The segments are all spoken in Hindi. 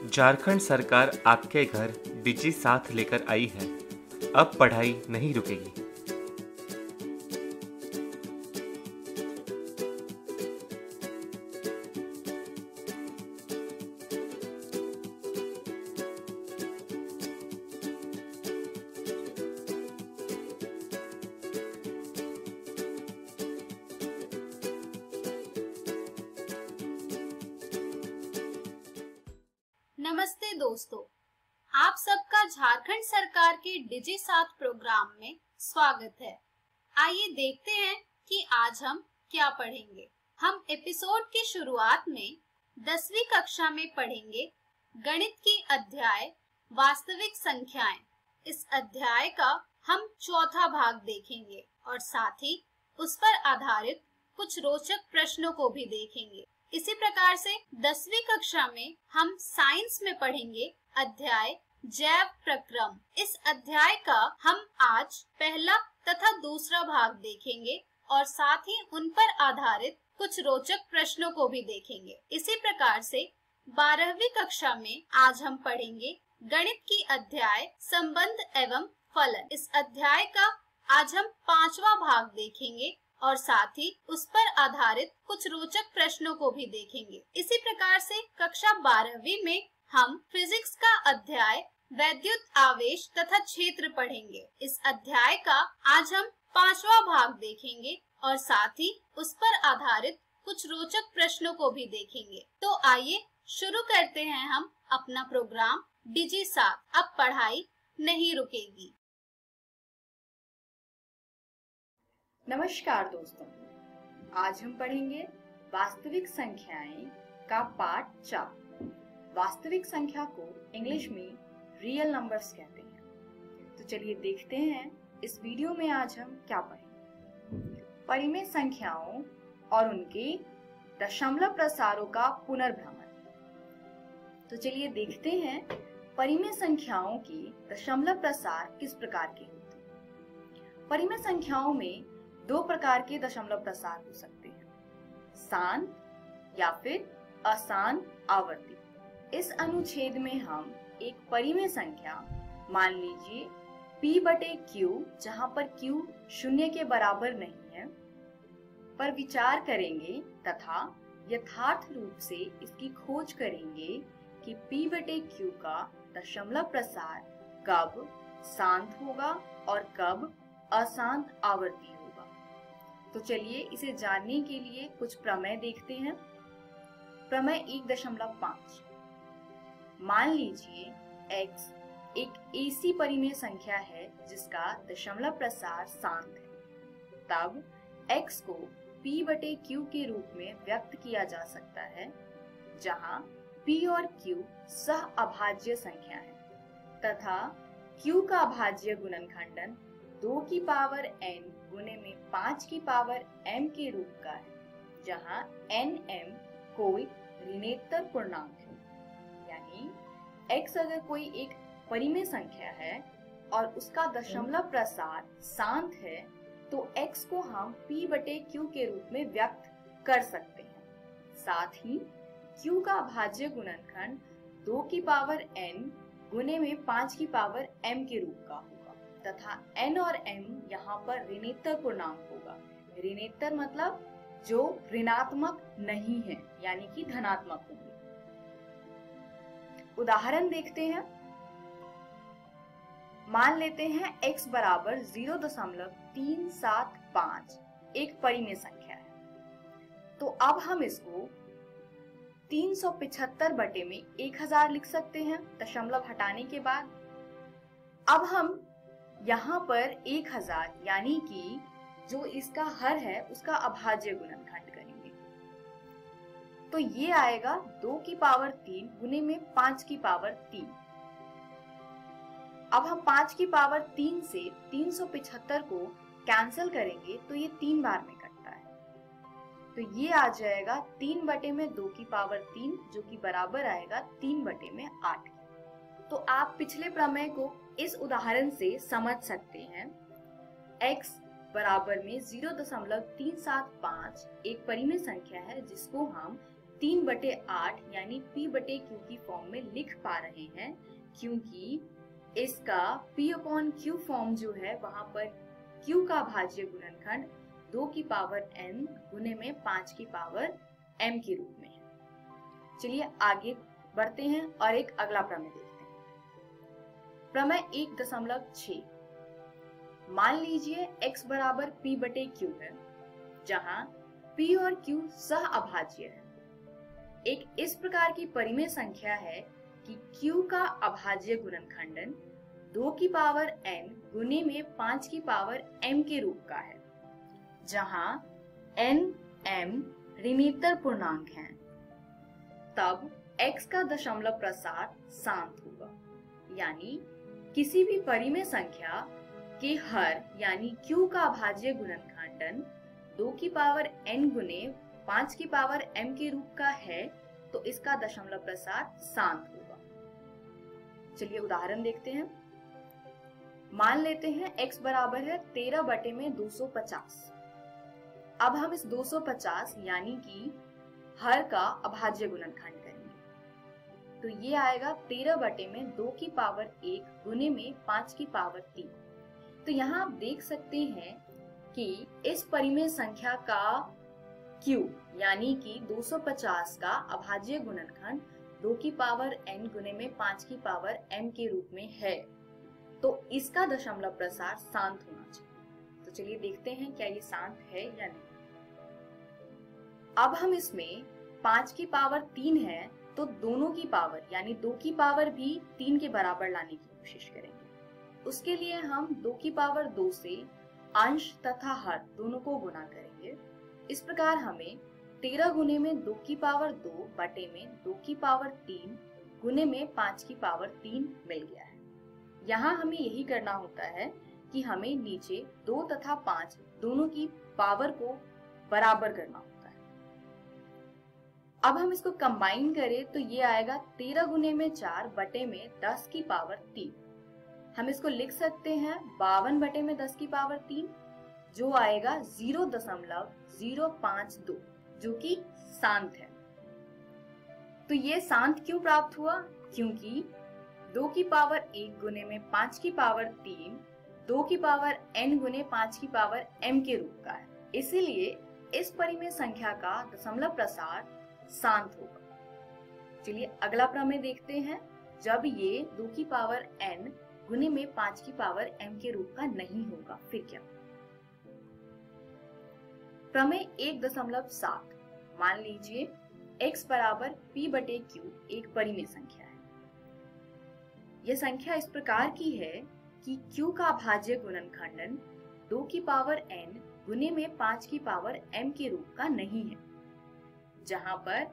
झारखंड सरकार आपके घर डिजी साथ लेकर आई है। अब पढ़ाई नहीं रुकेगी। नमस्ते दोस्तों, आप सबका झारखंड सरकार के डिजी साथ प्रोग्राम में स्वागत है। आइए देखते हैं कि आज हम क्या पढ़ेंगे। हम एपिसोड की शुरुआत में 10वीं कक्षा में पढ़ेंगे गणित की अध्याय वास्तविक संख्याएं। इस अध्याय का हम चौथा भाग देखेंगे और साथ ही उस पर आधारित कुछ रोचक प्रश्नों को भी देखेंगे। इसी प्रकार से 10वीं कक्षा में हम साइंस में पढ़ेंगे अध्याय जैव प्रक्रम। इस अध्याय का हम आज पहला तथा दूसरा भाग देखेंगे और साथ ही उन पर आधारित कुछ रोचक प्रश्नों को भी देखेंगे। इसी प्रकार से 12वीं कक्षा में आज हम पढ़ेंगे गणित की अध्याय संबंध एवं फलन। इस अध्याय का आज हम 5वां भाग देखेंगे और साथ ही उस पर आधारित कुछ रोचक प्रश्नों को भी देखेंगे। इसी प्रकार से कक्षा 12वीं में हम फिजिक्स का अध्याय वैद्युत आवेश तथा क्षेत्र पढ़ेंगे। इस अध्याय का आज हम 5वां भाग देखेंगे और साथ ही उस पर आधारित कुछ रोचक प्रश्नों को भी देखेंगे। तो आइए शुरू करते हैं हम अपना प्रोग्राम डिजी साथ। अब पढ़ाई नहीं रुकेगी। नमस्कार दोस्तों, आज हम पढ़ेंगे वास्तविक संख्याएं का पाठ 4। वास्तविक संख्या को इंग्लिश में रियल नंबर्स कहते हैं। तो चलिए देखते हैं इस वीडियो में आज हम क्या पढ़ेंगे। परिमेय संख्याओं और उनके दशमलव प्रसारों का पुनर्भ्रमण। तो चलिए देखते हैं परिमेय संख्याओं की दशमलव प्रसार किस प्रकार के होते हैं। परिमेय संख्याओं में 2 प्रकार के दशमलव प्रसार हो सकते हैं, शांत या फिर अशांत आवर्ती। इस अनुच्छेद में हम एक परिमेय संख्या मान लीजिए p/q, जहां पर q 0 के बराबर नहीं है, पर विचार करेंगे तथा यथार्थ रूप से इसकी खोज करेंगे कि p/q का दशमलव प्रसार कब शांत होगा और कब अशांत आवर्ती होगा। तो चलिए इसे जानने के लिए कुछ प्रमेय देखते हैं। प्रमेय 1.5। मान लीजिए x एक ऐसी परिमेय संख्या है जिसका दशमलव प्रसार शांत है, तब x को p/q के रूप में व्यक्त किया जा सकता है, जहां p और q सह अभाज्य संख्या है तथा q का अभाज्य गुणनखंडन 2 की पावर n गुणे में 5 की पावर m के रूप का है, जहां nm कोई ऋणेतर पूर्णांक है। यानी x अगर कोई एक परिमेय संख्या है और उसका दशमलव प्रसार शांत है तो x को हम p/q के रूप में व्यक्त कर सकते हैं। साथ ही q का अभाज्य गुणनखंड 2 की पावर n गुणे में 5 की पावर m के रूप का होगा तथा n और m यहाँ पर ऋणेतर पूर्णांक होगा। ऋणेतर मतलब जो ऋणात्मक नहीं है, यानी कि धनात्मक होंगे। उदाहरण देखते हैं। मान लेते हैं x बराबर 0.375 एक परिमेय संख्या है। तो अब हम इसको 375 बटे में 1000 लिख सकते हैं दशमलव हटाने के बाद। अब हम यहाँ पर 1000 यानी कि जो इसका हर है उसका अभाज्य गुणनखंड करेंगे, तो ये आएगा 2 की पावर 3 गुणे में 5 की पावर 3। अब हम 5 की पावर 3 से 375 को कैंसिल करेंगे तो ये 3 बार में कटता है, तो ये आ जाएगा 3 बटे में 2 की पावर 3, जो कि बराबर आएगा 3 बटे में 8। तो आप पिछले प्रमेय को इस उदाहरण से समझ सकते हैं। x बराबर में 0.375 एक परिमेय संख्या है जिसको हम 3/8 यानी p/q की फॉर्म में लिख पा रहे हैं, क्योंकि इसका p/q फॉर्म जो है वहां पर q का भाज्य गुणनखंड 2 की पावर n गुने में 5 की पावर m के रूप में है। चलिए आगे बढ़ते हैं और एक अगला प्रमेय देखते हैं। प्रमेय 1.6। मान लीजिए x बराबर p/q है, जहां p और q सह अभाज्य है। एक इस प्रकार की परिमेय संख्या है कि q का अभाज्य गुणनखंडन 2 की पावर n गुने में 5 की पावर m के रूप का है, जहां n m ऋणोत्तर पूर्णांक हैं। तब x का दशमलव प्रसार शांत होगा, यानी किसी भी परिमेय संख्या के हर यानी q का अभाज्य गुणनखंडन 2 की पावर n गुने 5 की पावर m के रूप का है, तो इसका दशमलव प्रसार शांत होगा। चलिए उदाहरण देखते हैं। मान लेते हैं x बराबर है 13/250। अब हम इस 250 यानी कि हर का अभाज्य गुणनखंड करेंगे, तो ये आएगा 13/2 की पावर 1 गुने में 5 की पावर 3। तो यहाँ आप देख सकते हैं कि इस परिमेय संख्या का q यानी कि 250 का अभाज्य गुणनखंड 2 की पावर n गुने में 5 की पावर m के रूप में है, तो इसका दशमलव प्रसार शांत होना चाहिए। तो चलिए देखते हैं क्या ये शांत है या नहीं। अब हम इसमें 5 की पावर 3 है, तो दोनों की पावर यानी 2 की पावर भी 3 के बराबर लाने की कोशिश करेंगे। उसके लिए हम 2 की पावर 2 से अंश तथा हर दोनों को गुना करेंगे। इस प्रकार हमें 13 गुने में 2 की पावर 2 बटे में 2 की पावर 3 गुने में 5 की पावर 3 मिल गया है। यहाँ हमें यही करना होता है कि हमें नीचे 2 तथा 5 दोनों की पावर को बराबर करना होता है। अब हम इसको कंबाइन करें तो ये आएगा 13 गुने में 4 बटे में 10 की पावर 3। हम इसको लिख सकते हैं 52 बटे में 10 की पावर 3, जो आएगा 0.052, जो कि शांत है। तो ये शांत क्यों प्राप्त हुआ? क्योंकि 2 की पावर 1 गुने में 5 की पावर 3 2 की पावर n गुने 5 की पावर m के रूप का है, इसीलिए इस परिमेय संख्या का दशमलव प्रसार शांत होगा। चलिए अगला प्रमेय देखते हैं। जब ये 2 की पावर n गुने में 5 की पावर m के रूप का नहीं होगा, फिर क्या? प्रमेय 1.7। मान लीजिए x बराबर p/q एक परिमेय संख्या है। यह संख्या इस प्रकार की है कि q का अभाज्य गुणनखंडन 2 की पावर n गुने में 5 की पावर m के रूप का नहीं है, जहां पर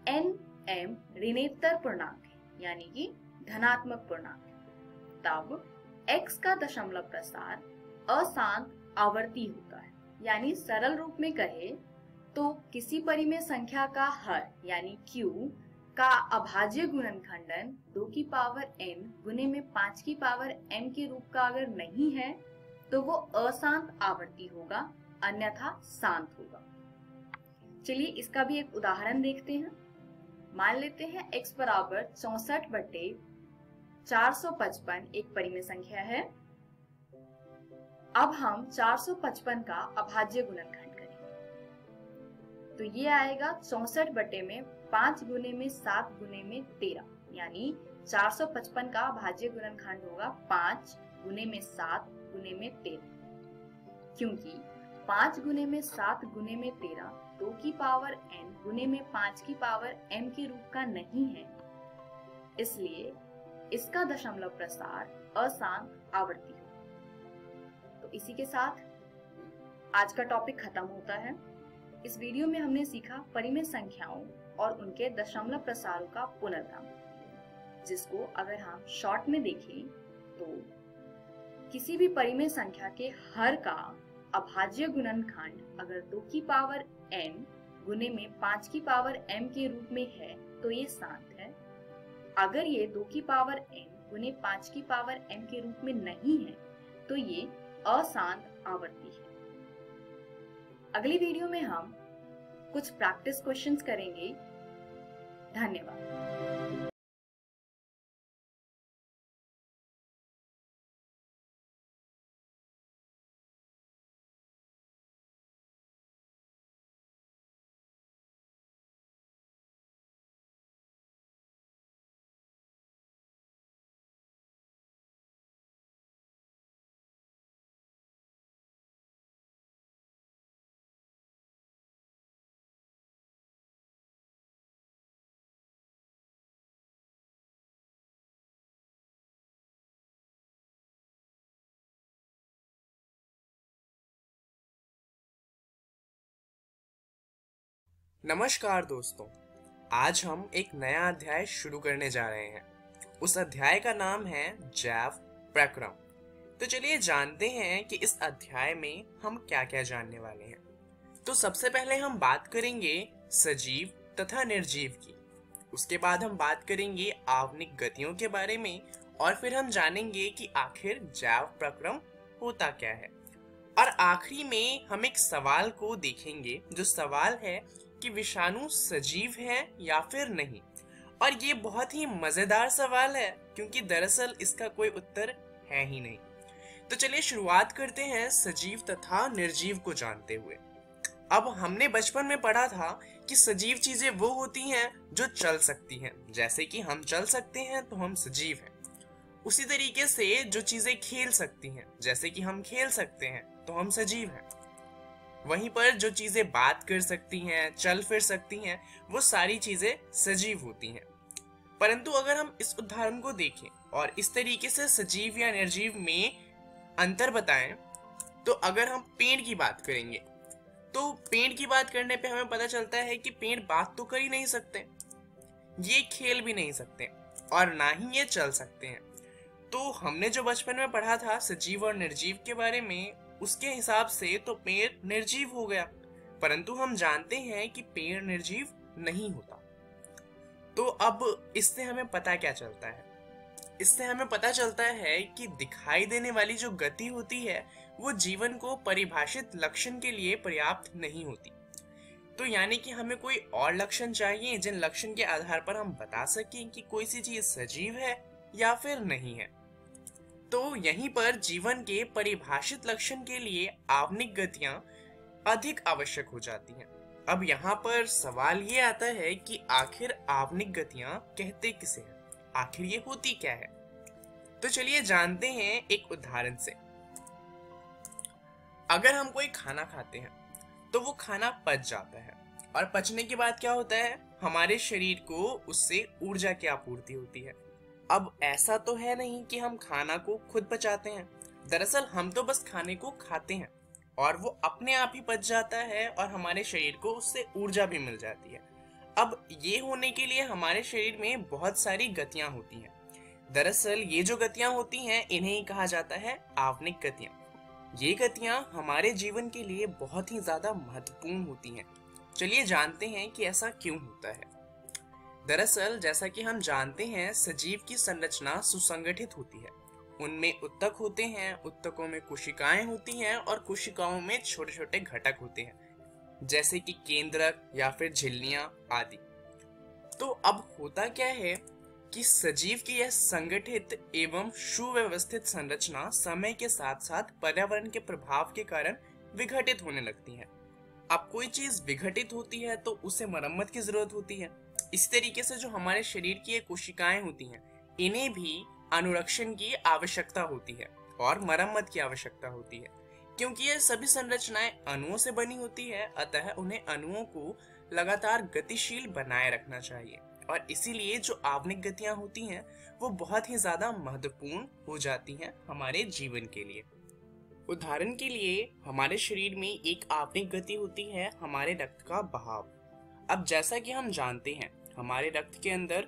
n m ऋणोत्तर पूर्णांक है, यानी कि धनात्मक पूर्णांक है। तब x का दशमलव प्रसार अशांत आवर्ती होता है, यानी सरल रूप में कहे तो किसी परिमेय संख्या का हर यानी q का अभाज्य गुणनखंडन 2 की पावर n गुने में 5 की पावर m के रूप का अगर नहीं है तो वो अशांत आवर्ती होगा, अन्यथा शांत होगा। चलिए इसका भी एक उदाहरण देखते हैं। मान लेते हैं x बराबर 64/455 एक परिमेय संख्या है। अब हम 455 का अभाज्य गुणनखंड करेंगे, तो ये आएगा 64 बटे में 5 गुने में 7 गुने में 13, यानी 455 का अभाज्य गुणनखंड होगा 5 गुने में 7 गुने में 13, क्योंकि 5 गुने में 7 गुने में 13 2 की पावर n गुने में 5 की पावर m के रूप का नहीं है, इसलिए इसका दशमलव प्रसार अशांत आवर्ती है। तो इसी के साथ आज का टॉपिक खत्म होता है। इस वीडियो में हमने सीखा परिमेय संख्याओं और उनके दशमलव प्रसारों का पुनर्क्रम, जिसको अगर हम शॉर्ट में देखें तो किसी भी परिमेय संख्या के हर का अभाज्य गुणनखंड अगर 2 की पावर n गुने में 5 की पावर m के रूप में है तो ये शांत है। अगर ये 2 की पावर n गुने 5 की पावर m के रूप में नहीं है तो ये अशांत आवर्ती है। अगली वीडियो में हम कुछ प्रैक्टिस क्वेश्चंस करेंगे धन्यवाद। नमस्कार दोस्तों, आज हम एक नया अध्याय शुरू करने जा रहे हैं। उस अध्याय का नाम है जैव प्रक्रम। तो चलिए जानते हैं कि इस अध्याय में हम क्या क्या जानने वाले हैं। तो सबसे पहले हम बात करेंगे सजीव तथा निर्जीव की। उसके बाद हम बात करेंगे आवनिक गतियों के बारे में और फिर हम जानेंगे कि आखिर जैव प्रक्रम होता क्या है। और आखिरी में हम एक सवाल को देखेंगे, जो सवाल है कि विषाणु सजीव है या फिर नहीं। और ये बहुत ही मजेदार सवाल है क्योंकि दरअसल इसका कोई उत्तर है ही नहीं। तो चलिए शुरुआत करते हैं सजीव तथा निर्जीव को जानते हुए। अब हमने बचपन में पढ़ा था कि सजीव चीजें वो होती हैं जो चल सकती हैं। जैसे कि हम चल सकते हैं तो हम सजीव हैं। उसी तरीके से जो चीजें खेल सकती हैं, जैसे कि हम खेल सकते हैं तो हम सजीव हैं। वहीं पर जो चीजें बात कर सकती हैं, चल फिर सकती हैं, वो सारी चीजें सजीव होती हैं। परंतु अगर हम इस उदाहरण को देखें और इस तरीके से सजीव या निर्जीव में अंतर बताएं, तो अगर हम पेड़ की बात करेंगे तो पेड़ की बात करने पे हमें पता चलता है कि पेड़ बात तो कर ही नहीं सकते, ये खेल भी नहीं सकते और ना ही ये चल सकते हैं। तो हमने जो बचपन में पढ़ा था सजीव और निर्जीव के बारे में, उसके हिसाब से तो पेड़ निर्जीव हो गया। परंतु हम जानते हैं कि पेड़ निर्जीव नहीं होता। तो अब इससे हमें पता क्या चलता है? इससे हमें पता चलता है कि दिखाई देने वाली जो गति होती है वो जीवन को परिभाषित लक्षण के लिए पर्याप्त नहीं होती। तो यानी कि हमें कोई और लक्षण चाहिए जिन लक्षण के आधार पर हम बता सकें कि कोई सी चीज सजीव है या फिर नहीं है। तो यहीं पर जीवन के परिभाषित लक्षण के लिए आवनिक गतियां अधिक आवश्यक हो जाती हैं। अब यहाँ पर सवाल ये आता है कि आखिर आवनिक गतियां कहते किसे हैं, आखिर ये होती क्या है। तो चलिए जानते हैं एक उदाहरण से। अगर हम कोई खाना खाते हैं तो वो खाना पच जाता है और पचने के बाद क्या होता है, हमारे शरीर को उससे ऊर्जा की आपूर्ति होती है। अब ऐसा तो है नहीं कि हम खाना को खुद पचाते हैं, दरअसल हम तो बस खाने को खाते हैं और वो अपने आप ही पच जाता है और हमारे शरीर को उससे ऊर्जा भी मिल जाती है। अब ये होने के लिए हमारे शरीर में बहुत सारी गतियां होती हैं। दरअसल ये जो गतियां होती हैं इन्हें ही कहा जाता है आवनिक गतियां। ये गतियां हमारे जीवन के लिए बहुत ही ज्यादा महत्वपूर्ण होती हैं। चलिए जानते हैं कि ऐसा क्यों होता है। दरअसल जैसा कि हम जानते हैं सजीव की संरचना सुसंगठित होती है। उनमें उत्तक होते हैं, उत्तकों में कोशिकाएं होती हैं और कोशिकाओं में छोटे छोटे घटक होते हैं जैसे कि केंद्रक या फिर झिल्लियां आदि। तो अब होता क्या है कि सजीव की यह संगठित एवं सुव्यवस्थित संरचना समय के साथ साथ पर्यावरण के प्रभाव के कारण विघटित होने लगती है। अब कोई चीज विघटित होती है तो उसे मरम्मत की जरूरत होती है। इस तरीके से जो हमारे शरीर की ये कोशिकाएं होती हैं, इन्हें भी अनुरक्षण की आवश्यकता होती है और मरम्मत की आवश्यकता होती है। क्योंकि ये सभी संरचनाएं अणुओं से बनी होती है, अतः उन्हें अणुओं को लगातार गतिशील बनाए रखना चाहिए और इसीलिए जो आवनिक गतियां होती हैं वो बहुत ही ज्यादा महत्वपूर्ण हो जाती हैं हमारे जीवन के लिए। उदाहरण के लिए हमारे शरीर में एक आवनिक गति होती है हमारे रक्त का बहाव। अब जैसा कि हम जानते हैं हमारे रक्त के अंदर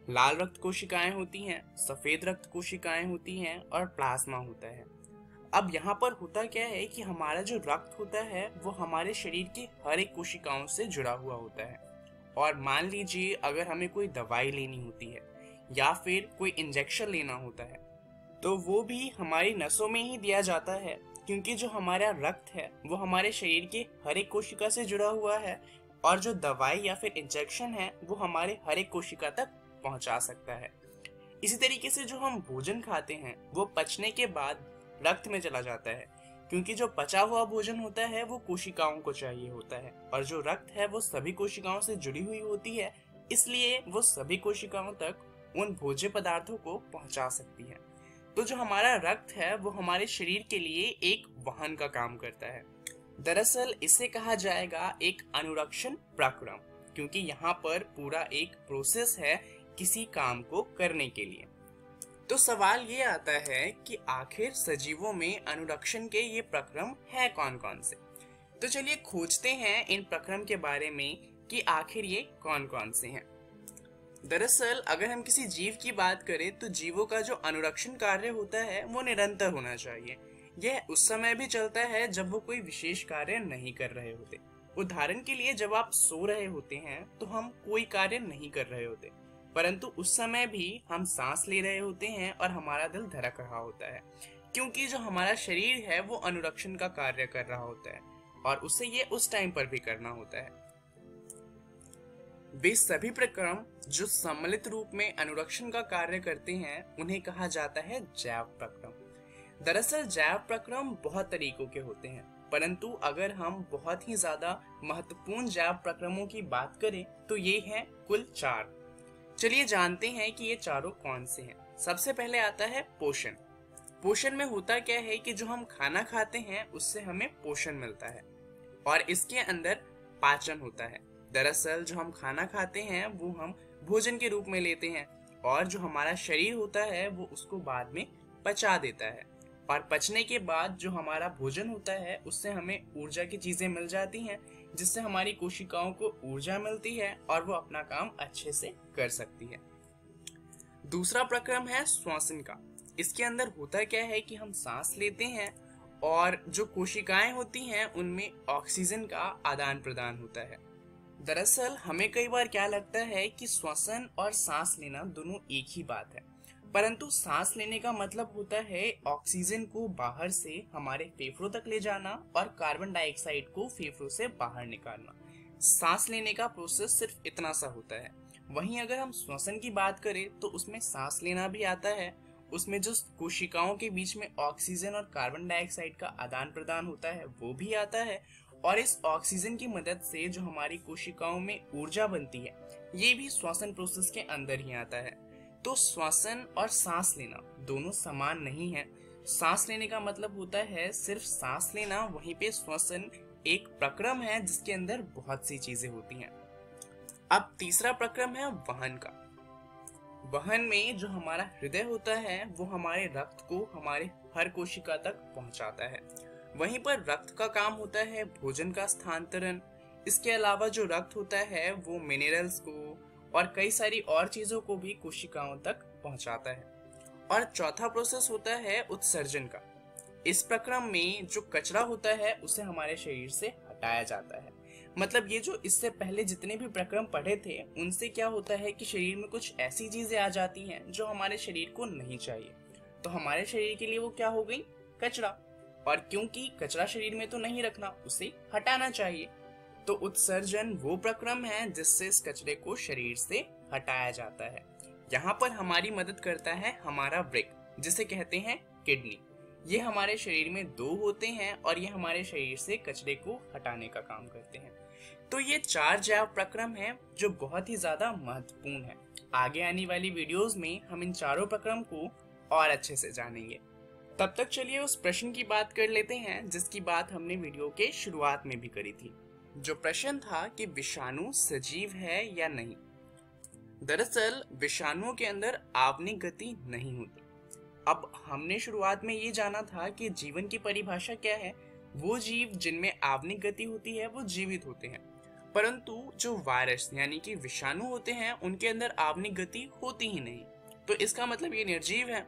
लाल रक्त कोशिकाएं होती हैं, सफेद रक्त कोशिकाएं होती हैं और प्लाज्मा होता है। अब यहाँ पर होता क्या है कि हमारा जो रक्त होता है वो हमारे शरीर के हर एक कोशिकाओं से जुड़ा हुआ होता है। और मान लीजिए अगर हमें कोई दवाई लेनी होती है या फिर कोई इंजेक्शन लेना होता है तो वो भी हमारी नसों में ही दिया जाता है, क्योंकि जो हमारा रक्त है वो हमारे शरीर के हर एक कोशिका से जुड़ा हुआ है और जो दवाई या फिर इंजेक्शन है वो हमारे हर एक कोशिका तक पहुंचा सकता है। इसी तरीके से जो हम भोजन खाते हैं वो पचने के बाद रक्त में चला जाता है, क्योंकि जो पचा हुआ भोजन होता है वो कोशिकाओं को चाहिए होता है, और जो रक्त है वो सभी कोशिकाओं से जुड़ी हुई होती है, इसलिए वो सभी कोशिकाओं तक उन भोज्य पदार्थों को पहुंचा सकती है। तो जो हमारा रक्त है वो हमारे शरीर के लिए एक वाहन का काम करता है। दरअसल इसे कहा जाएगा एक अनुरक्षण प्रक्रम, क्योंकि यहाँ पर पूरा एक प्रोसेस है किसी काम को करने के लिए। तो सवाल ये आता है कि आखिर सजीवों में अनुरक्षण के ये प्रक्रम है कौन कौन से। तो चलिए खोजते हैं इन प्रक्रम के बारे में कि आखिर ये कौन कौन से हैं। दरअसल अगर हम किसी जीव की बात करें तो जीवों का जो अनुरक्षण कार्य होता है वो निरंतर होना चाहिए। यह उस समय भी चलता है जब वो कोई विशेष कार्य नहीं कर रहे होते। उदाहरण के लिए जब आप सो रहे होते हैं तो हम कोई कार्य नहीं कर रहे होते, परंतु उस समय भी हम सांस ले रहे होते हैं और हमारा दिल धड़क रहा होता है, क्योंकि जो हमारा शरीर है वो अनुरक्षण का कार्य कर रहा होता है और उसे ये उस टाइम पर भी करना होता है। वे सभी प्रक्रम जो सम्मिलित रूप में अनुरक्षण का कार्य करते हैं उन्हें कहा जाता है जैव प्रक्रम। दरअसल जैव प्रक्रम बहुत तरीकों के होते हैं, परंतु अगर हम बहुत ही ज्यादा महत्वपूर्ण जैव प्रक्रमों की बात करें तो ये हैं कुल 4। चलिए जानते हैं कि ये चारों कौन से हैं। सबसे पहले आता है पोषण। पोषण में होता क्या है कि जो हम खाना खाते हैं उससे हमें पोषण मिलता है, और इसके अंदर पाचन होता है। दरअसल जो हम खाना खाते हैं वो हम भोजन के रूप में लेते हैं, और जो हमारा शरीर होता है वो उसको बाद में पचा देता है, और पचने के बाद जो हमारा भोजन होता है उससे हमें ऊर्जा की चीजें मिल जाती हैं, जिससे हमारी कोशिकाओं को ऊर्जा मिलती है और वो अपना काम अच्छे से कर सकती है। दूसरा प्रक्रम है श्वसन का। इसके अंदर होता क्या है कि हम सांस लेते हैं और जो कोशिकाएं होती हैं उनमें ऑक्सीजन का आदान प्रदान होता है। दरअसल हमें कई बार क्या लगता है कि श्वसन और सांस लेना दोनों एक ही बात है, परंतु सांस लेने का मतलब होता है ऑक्सीजन को बाहर से हमारे फेफड़ों तक ले जाना और कार्बन डाइऑक्साइड को फेफड़ों से बाहर निकालना। सांस लेने का प्रोसेस सिर्फ इतना सा होता है। वहीं अगर हम श्वसन की बात करें तो उसमें सांस लेना भी आता है, उसमें जो कोशिकाओं के बीच में ऑक्सीजन और कार्बन डाइऑक्साइड का आदान प्रदान होता है वो भी आता है, और इस ऑक्सीजन की मदद से जो हमारी कोशिकाओं में ऊर्जा बनती है ये भी श्वसन प्रोसेस के अंदर ही आता है। तो श्वसन और सांस लेना दोनों समान नहीं है। सांस लेने का मतलब होता है सिर्फ सांस लेना, वहीं पे श्वसन एक प्रक्रम है जिसके अंदर बहुत सी चीजें होती हैं। अब तीसरा प्रक्रम है वहन का। वहन में जो हमारा हृदय होता है वो हमारे रक्त को हमारे हर कोशिका तक पहुंचाता है। वहीं पर रक्त का काम होता है भोजन का स्थानांतरण। इसके अलावा जो रक्त होता है वो मिनरल्स को और कई सारी और चीजों को भी कोशिकाओं तक पहुंचाता है। और चौथा प्रोसेस होता है उत्सर्जन का। इस प्रक्रम में जो कचरा होता है उसे हमारे शरीर से हटाया जाता है। मतलब ये जो इससे पहले जितने भी प्रक्रम पढ़े थे उनसे क्या होता है कि शरीर में कुछ ऐसी चीजें आ जाती हैं जो हमारे शरीर को नहीं चाहिए, तो हमारे शरीर के लिए वो क्या हो गई, कचरा। और क्योंकि कचरा शरीर में तो नहीं रखना, उसे हटाना चाहिए, तो उत्सर्जन वो प्रक्रम है जिससे इस कचरे को शरीर से हटाया जाता है। यहाँ पर हमारी मदद करता है हमारा वृक्क, जिसे कहते हैं किडनी। ये हमारे शरीर में 2 होते हैं और ये हमारे शरीर से कचरे को हटाने का काम करते हैं। तो ये 4 जैव प्रक्रम हैं जो बहुत ही ज्यादा महत्वपूर्ण है। आगे आने वाली वीडियोस में हम इन चारों प्रक्रम को और अच्छे से जानेंगे। तब तक चलिए उस प्रश्न की बात कर लेते हैं जिसकी बात हमने वीडियो के शुरुआत में भी करी थी। जो प्रश्न था कि विषाणु सजीव है या नहीं। दरअसल विषाणुओं के अंदर आवनिक गति नहीं होती। अब हमने शुरुआत में ये जाना था कि जीवन की परिभाषा क्या है। वो जीव जिनमें आवनिक गति होती है वो जीवित होते हैं, परंतु जो वायरस यानी कि विषाणु होते हैं उनके अंदर आवनिक गति होती ही नहीं, तो इसका मतलब ये निर्जीव है।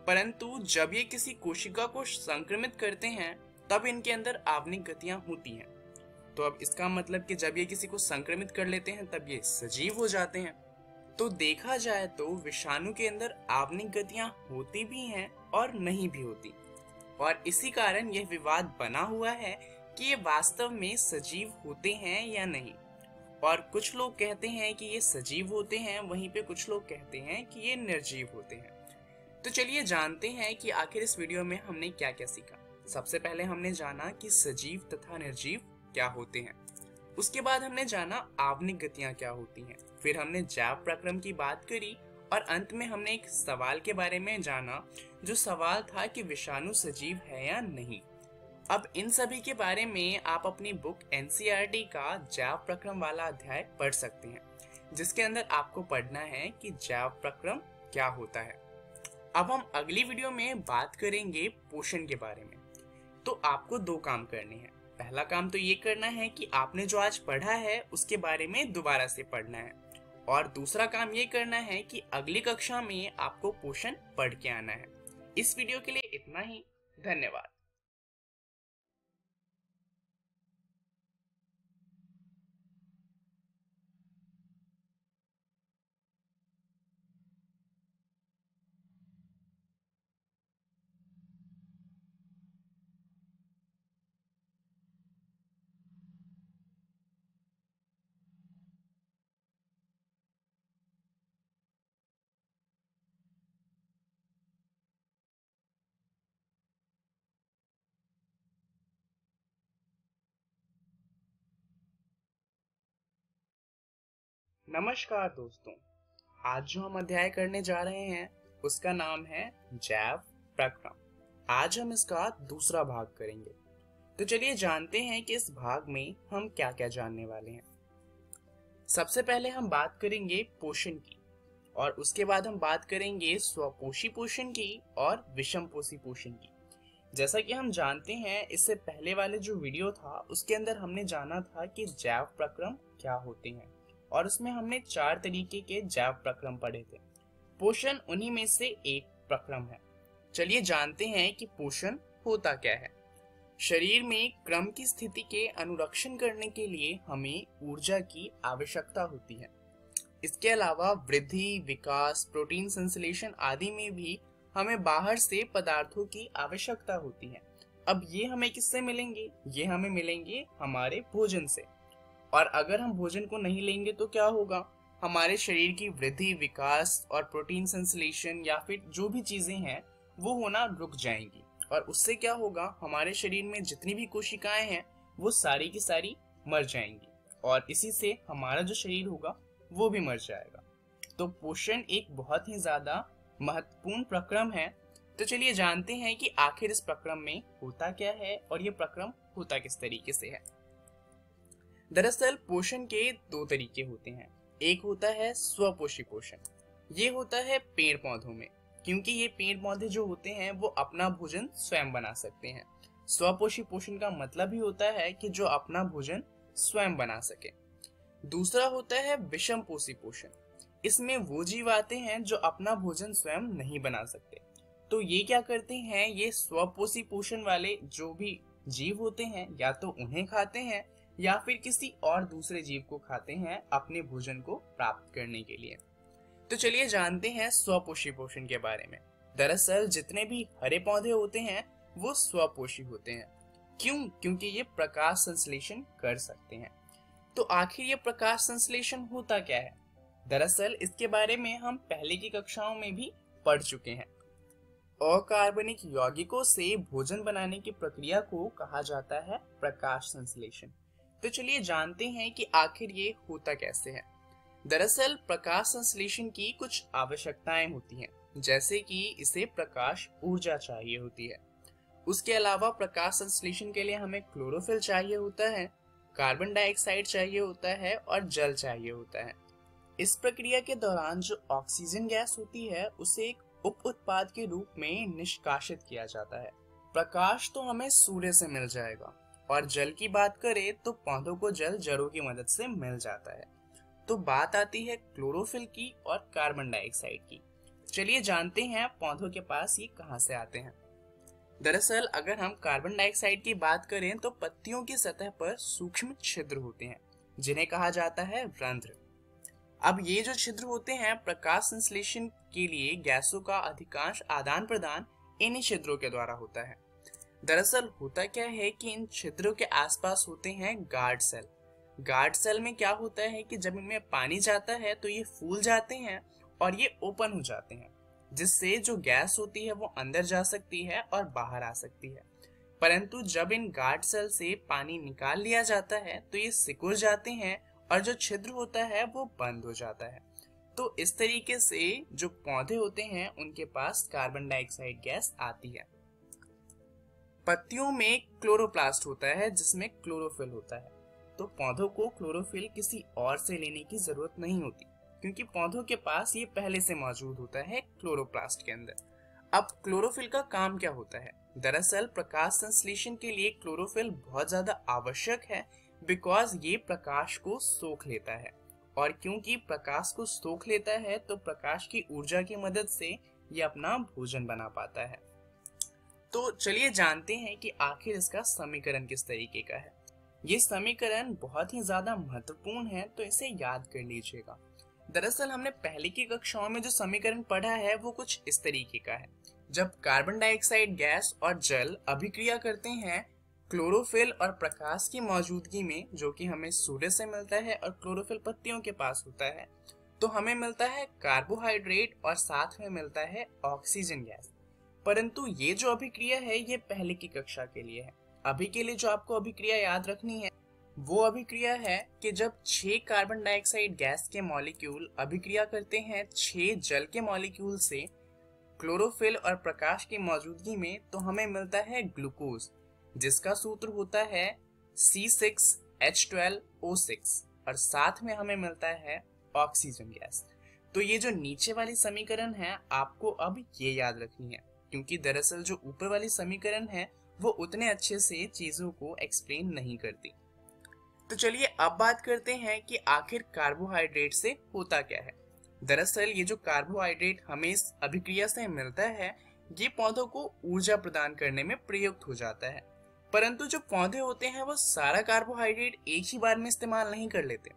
परंतु जब ये किसी कोशिका को संक्रमित करते हैं तब इनके अंदर आवनिक गतियां होती हैं। तो अब इसका मतलब कि जब ये किसी को संक्रमित कर लेते हैं तब ये सजीव हो जाते हैं। तो देखा जाए तो विषाणु के अंदर आवनिक गतियां होती भी हैं और नहीं भी होती, और इसी कारण यह विवाद बना हुआ है कि ये वास्तव में सजीव होते हैं या नहीं। और कुछ लोग कहते हैं कि ये सजीव होते हैं, वहीं पे कुछ लोग कहते हैं कि ये निर्जीव होते हैं। तो चलिए जानते हैं कि आखिर इस वीडियो में हमने क्या क्या सीखा। सबसे पहले हमने जाना कि सजीव तथा निर्जीव क्या होते हैं। उसके बाद हमने जाना आवनिक गतियां क्या होती हैं। फिर हमने जैव प्रक्रम की बात करी और अंत में हमने एक सवाल के बारे में जाना, जो सवाल था कि विषाणु सजीव है या नहीं। अब इन सभी के बारे में आप अपनी बुक NCERT का जैव प्रक्रम वाला अध्याय पढ़ सकते हैं, जिसके अंदर आपको पढ़ना है कि जैव प्रक्रम क्या होता है। अब हम अगली वीडियो में बात करेंगे पोषण के बारे में। तो आपको दो काम करने हैं। पहला काम तो ये करना है कि आपने जो आज पढ़ा है उसके बारे में दोबारा से पढ़ना है, और दूसरा काम ये करना है कि अगली कक्षा में आपको पोषण पढ़ के आना है। इस वीडियो के लिए इतना ही। धन्यवाद। नमस्कार दोस्तों, आज जो हम अध्याय करने जा रहे हैं उसका नाम है जैव प्रक्रम। आज हम इसका दूसरा भाग करेंगे। तो चलिए जानते हैं कि इस भाग में हम क्या क्या जानने वाले हैं। सबसे पहले हम बात करेंगे पोषण की, और उसके बाद हम बात करेंगे स्वपोषी पोषण की और विषमपोषी पोषण की। जैसा कि हम जानते हैं, इससे पहले वाले जो वीडियो था उसके अंदर हमने जाना था कि जैव प्रक्रम क्या होते हैं, और उसमें हमने 4 तरीके के जैव प्रक्रम पढ़े थे। पोषण उन्हीं में से एक प्रक्रम है। चलिए जानते हैं कि पोषण होता क्या है। शरीर में क्रम की स्थिति के अनुरक्षण करने के लिए हमें ऊर्जा की आवश्यकता होती है। इसके अलावा वृद्धि, विकास, प्रोटीन संश्लेषण आदि में भी हमें बाहर से पदार्थों की आवश्यकता होती है। अब ये हमें किससे मिलेंगे? ये हमें मिलेंगे हमारे भोजन से। और अगर हम भोजन को नहीं लेंगे तो क्या होगा? हमारे शरीर की वृद्धि, विकास और प्रोटीन संश्लेषण या फिर जो भी चीजें हैं वो होना रुक जाएंगी, और उससे क्या होगा? हमारे शरीर में जितनी भी कोशिकाएं हैं वो सारी की सारी मर जाएंगी, और इसी से हमारा जो शरीर होगा वो भी मर जाएगा। तो पोषण एक बहुत ही ज्यादा महत्वपूर्ण प्रक्रम है। तो चलिए जानते हैं कि आखिर इस प्रक्रम में होता क्या है और ये प्रक्रम होता किस तरीके से है। दरअसल पोषण के 2 तरीके होते हैं। एक होता है स्वपोषी पोषण। ये होता है पेड़ पौधों में, क्योंकि ये पेड़ पौधे जो होते हैं वो अपना भोजन स्वयं बना सकते हैं। स्वपोषी पोषण का मतलब ही होता है कि जो अपना भोजन स्वयं बना सके। दूसरा होता है विषमपोषी पोषण। इसमें वो जीव आते हैं जो अपना भोजन स्वयं नहीं बना सकते। तो ये क्या करते हैं? ये स्वपोषी पोषण वाले जो भी जीव होते हैं या तो उन्हें खाते हैं या फिर किसी और दूसरे जीव को खाते हैं अपने भोजन को प्राप्त करने के लिए। तो चलिए जानते हैं स्वपोषी पोषण के बारे में। दरअसल जितने भी हरे पौधे होते हैं वो स्वपोषी होते हैं। क्यों? क्योंकि ये प्रकाश संश्लेषण कर सकते हैं। तो आखिर ये प्रकाश संश्लेषण होता क्या है? दरअसल इसके बारे में हम पहले की कक्षाओं में भी पढ़ चुके हैं। अकार्बनिक यौगिकों से भोजन बनाने की प्रक्रिया को कहा जाता है प्रकाश संश्लेषण। तो चलिए जानते हैं कि आखिर ये होता कैसे है। दरअसल प्रकाश संश्लेषण की कुछ आवश्यकताएं होती हैं, जैसे कि इसे प्रकाश ऊर्जा चाहिए होती है। उसके अलावा प्रकाश संश्लेषण के लिए हमें क्लोरोफिल चाहिए होता है, कार्बन डाइऑक्साइड चाहिए होता है और जल चाहिए होता है। इस प्रक्रिया के दौरान जो ऑक्सीजन गैस होती है उसे एक उप उत्पाद के रूप में निष्कासित किया जाता है। प्रकाश तो हमें सूर्य से मिल जाएगा, और जल की बात करें तो पौधों को जल जड़ों की मदद से मिल जाता है। तो बात आती है क्लोरोफिल की और कार्बन डाइऑक्साइड की। चलिए जानते हैं पौधों के पास ये कहां से आते हैं। दरअसल अगर हम कार्बन डाइऑक्साइड की बात करें तो पत्तियों की सतह पर सूक्ष्म छिद्र होते हैं, जिन्हें कहा जाता है रंध्र। अब ये जो छिद्र होते हैं, प्रकाश संश्लेषण के लिए गैसों का अधिकांश आदान प्रदान इन्हीं छिद्रों के द्वारा होता है। दरअसल होता क्या है कि इन छिद्रों के आसपास होते हैं गार्ड सेल। गार्ड सेल में क्या होता है कि जब इनमें पानी जाता है तो ये फूल जाते हैं और ये ओपन हो जाते हैं, जिससे जो गैस होती है वो अंदर जा सकती है और बाहर आ सकती है। परंतु जब इन गार्ड सेल से पानी निकाल लिया जाता है तो ये सिकुड़ जाते हैं और जो छिद्र होता है वो बंद हो जाता है। तो इस तरीके से जो पौधे होते हैं उनके पास कार्बन डाइऑक्साइड गैस आती है। पत्तियों में क्लोरोप्लास्ट होता है जिसमें क्लोरोफिल होता है। तो पौधों को क्लोरोफिल किसी और से लेने की जरूरत नहीं होती, क्योंकि पौधों के पास ये पहले से मौजूद होता है क्लोरोप्लास्ट के अंदर। अब क्लोरोफिल का काम क्या होता है? दरअसल प्रकाश संश्लेषण के लिए क्लोरोफिल बहुत ज्यादा आवश्यक है, बिकॉज ये प्रकाश को सोख लेता है, और क्योंकि प्रकाश को सोख लेता है तो प्रकाश की ऊर्जा की मदद से ये अपना भोजन बना पाता है। तो चलिए जानते हैं कि आखिर इसका समीकरण किस तरीके का है। ये समीकरण बहुत ही ज्यादा महत्वपूर्ण है, तो इसे याद कर लीजिएगा। दरअसल हमने पहले की कक्षाओं में जो समीकरण पढ़ा है वो कुछ इस तरीके का है। जब कार्बन डाइऑक्साइड गैस और जल अभिक्रिया करते हैं क्लोरोफिल और प्रकाश की मौजूदगी में, जो कि हमें सूर्य से मिलता है और क्लोरोफिल पत्तियों के पास होता है, तो हमें मिलता है कार्बोहाइड्रेट और साथ में मिलता है ऑक्सीजन गैस। परंतु ये जो अभिक्रिया है ये पहले की कक्षा के लिए है। अभी के लिए जो आपको अभिक्रिया याद रखनी है वो अभिक्रिया है कि जब 6 कार्बन डाइऑक्साइड गैस के मॉलिक्यूल अभिक्रिया करते हैं 6 जल के मॉलिक्यूल से क्लोरोफिल और प्रकाश की मौजूदगी में, तो हमें मिलता है ग्लूकोज, जिसका सूत्र होता है C6H12O6, और साथ में हमें मिलता है ऑक्सीजन गैस। तो ये जो नीचे वाली समीकरण है आपको अब ये याद रखनी है, क्योंकि दरअसल जो ऊपर वाली समीकरण है वो उतने अच्छे से चीजों को एक्सप्लेन नहीं करती। तो चलिए अब बात करते हैं कि आखिर कार्बोहाइड्रेट से होता क्या है। दरअसल ये जो कार्बोहाइड्रेट हमें इस अभिक्रिया से मिलता है ये पौधों को ऊर्जा प्रदान करने में प्रयुक्त हो जाता है, परंतु जो पौधे होते हैं वो सारा कार्बोहाइड्रेट एक ही बार में इस्तेमाल नहीं कर लेते।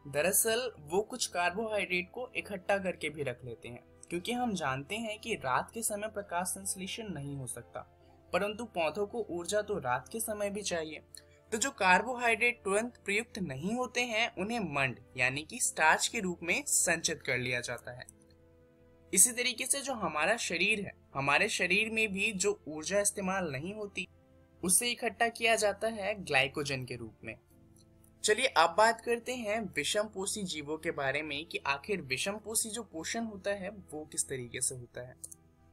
दरअसल वो कुछ कार्बोहाइड्रेट को इकट्ठा करके भी रख लेते हैं, क्योंकि हम जानते हैं कि रात के समय प्रकाश संश्लेषण नहीं हो सकता, परंतु पौधों को ऊर्जा तो रात के समय भी चाहिए। तो जो कार्बोहाइड्रेट तुरंत प्रयुक्त नहीं होते हैं उन्हें मंड यानी कि स्टार्च के रूप में संचित कर लिया जाता है। इसी तरीके से जो हमारा शरीर है, हमारे शरीर में भी जो ऊर्जा इस्तेमाल नहीं होती उसे इकट्ठा किया जाता है ग्लाइकोजन के रूप में। चलिए अब बात करते हैं विषमपोषी जीवों के बारे में कि आखिर विषमपोषी जो पोषण होता है वो किस तरीके से होता है।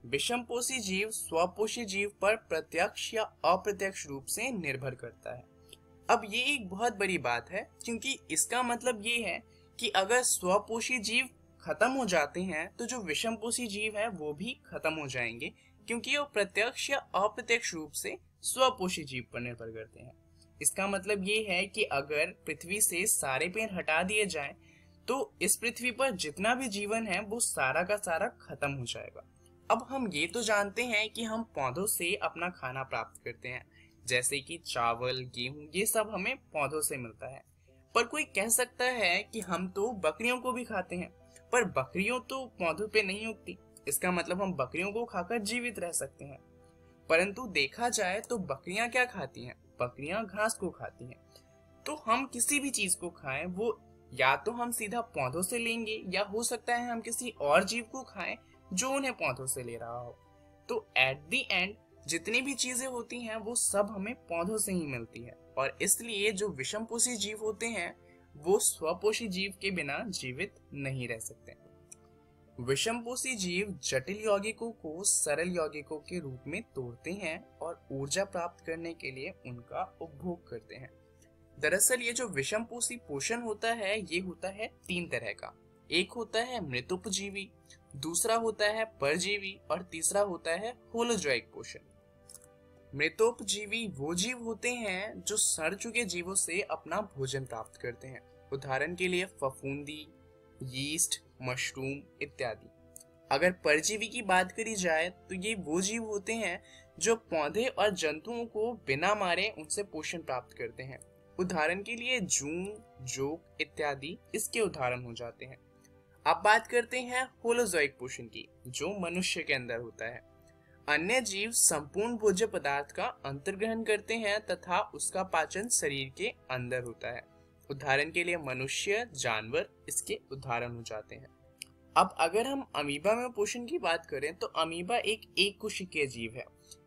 विषमपोषी जीव स्वपोषी जीव पर प्रत्यक्ष या अप्रत्यक्ष रूप से निर्भर करता है। अब ये एक बहुत बड़ी बात है, क्योंकि इसका मतलब ये है कि अगर स्वपोषी जीव खत्म हो जाते हैं तो जो विषमपोषी जीव है वो भी खत्म हो जाएंगे, क्योंकि वो प्रत्यक्ष या अप्रत्यक्ष रूप से स्वपोषी जीव पर निर्भर करते हैं। इसका मतलब ये है कि अगर पृथ्वी से सारे पेड़ हटा दिए जाएं तो इस पृथ्वी पर जितना भी जीवन है वो सारा का सारा खत्म हो जाएगा। अब हम ये तो जानते हैं कि हम पौधों से अपना खाना प्राप्त करते हैं, जैसे कि चावल, गेहूं, ये सब हमें पौधों से मिलता है। पर कोई कह सकता है कि हम तो बकरियों को भी खाते हैं, पर बकरियों तो पौधों पे नहीं उगती, इसका मतलब हम बकरियों को खाकर जीवित रह सकते हैं। परंतु देखा जाए तो बकरियां क्या खाती हैं? बकरियां घास को खाती हैं। तो हम किसी भी चीज को खाएं वो या तो हम सीधा पौधों से लेंगे, या हो सकता है हम किसी और जीव को खाएं जो उन्हें पौधों से ले रहा हो। तो एट द एंड जितनी भी चीजें होती हैं वो सब हमें पौधों से ही मिलती है, और इसलिए जो विषमपोषी जीव होते हैं वो स्वपोषी जीव के बिना जीवित नहीं रह सकते। विषमपोषी जीव जटिल यौगिकों को सरल यौगिकों के रूप में तोड़ते हैं और ऊर्जा प्राप्त करने के लिए उनका उपभोग करते हैं। दरअसल ये जो विषमपोषी पोषण होता है ये होता है 3 तरह का। एक होता है मृतोपजीवी, दूसरा होता है परजीवी, और तीसरा होता है होलोजोइक पोषण। मृतोपजीवी वो जीव होते हैं जो सड़ चुके जीवों से अपना भोजन प्राप्त करते हैं। उदाहरण के लिए फफूंदी, यीस्ट, मशरूम इत्यादि। अगर परजीवी की बात करी जाए तो ये वो जीव होते हैं जो पौधे और जंतुओं को बिना मारे उनसे पोषण प्राप्त करते हैं। उदाहरण के लिए जूं, जोक इत्यादि इसके उदाहरण हो जाते हैं। अब बात करते हैं होलोजोइक पोषण की, जो मनुष्य के अंदर होता है। अन्य जीव संपूर्ण भोज्य पदार्थ का अंतर्ग्रहण करते हैं तथा उसका पाचन शरीर के अंदर होता है। उदाहरण के लिए मनुष्य, जानवर इसके उदाहरण हो जाते हैं। अब अगर हम अमीबा में पोषण की बात करें तो अमीबा एक कोशिकीय जीव है।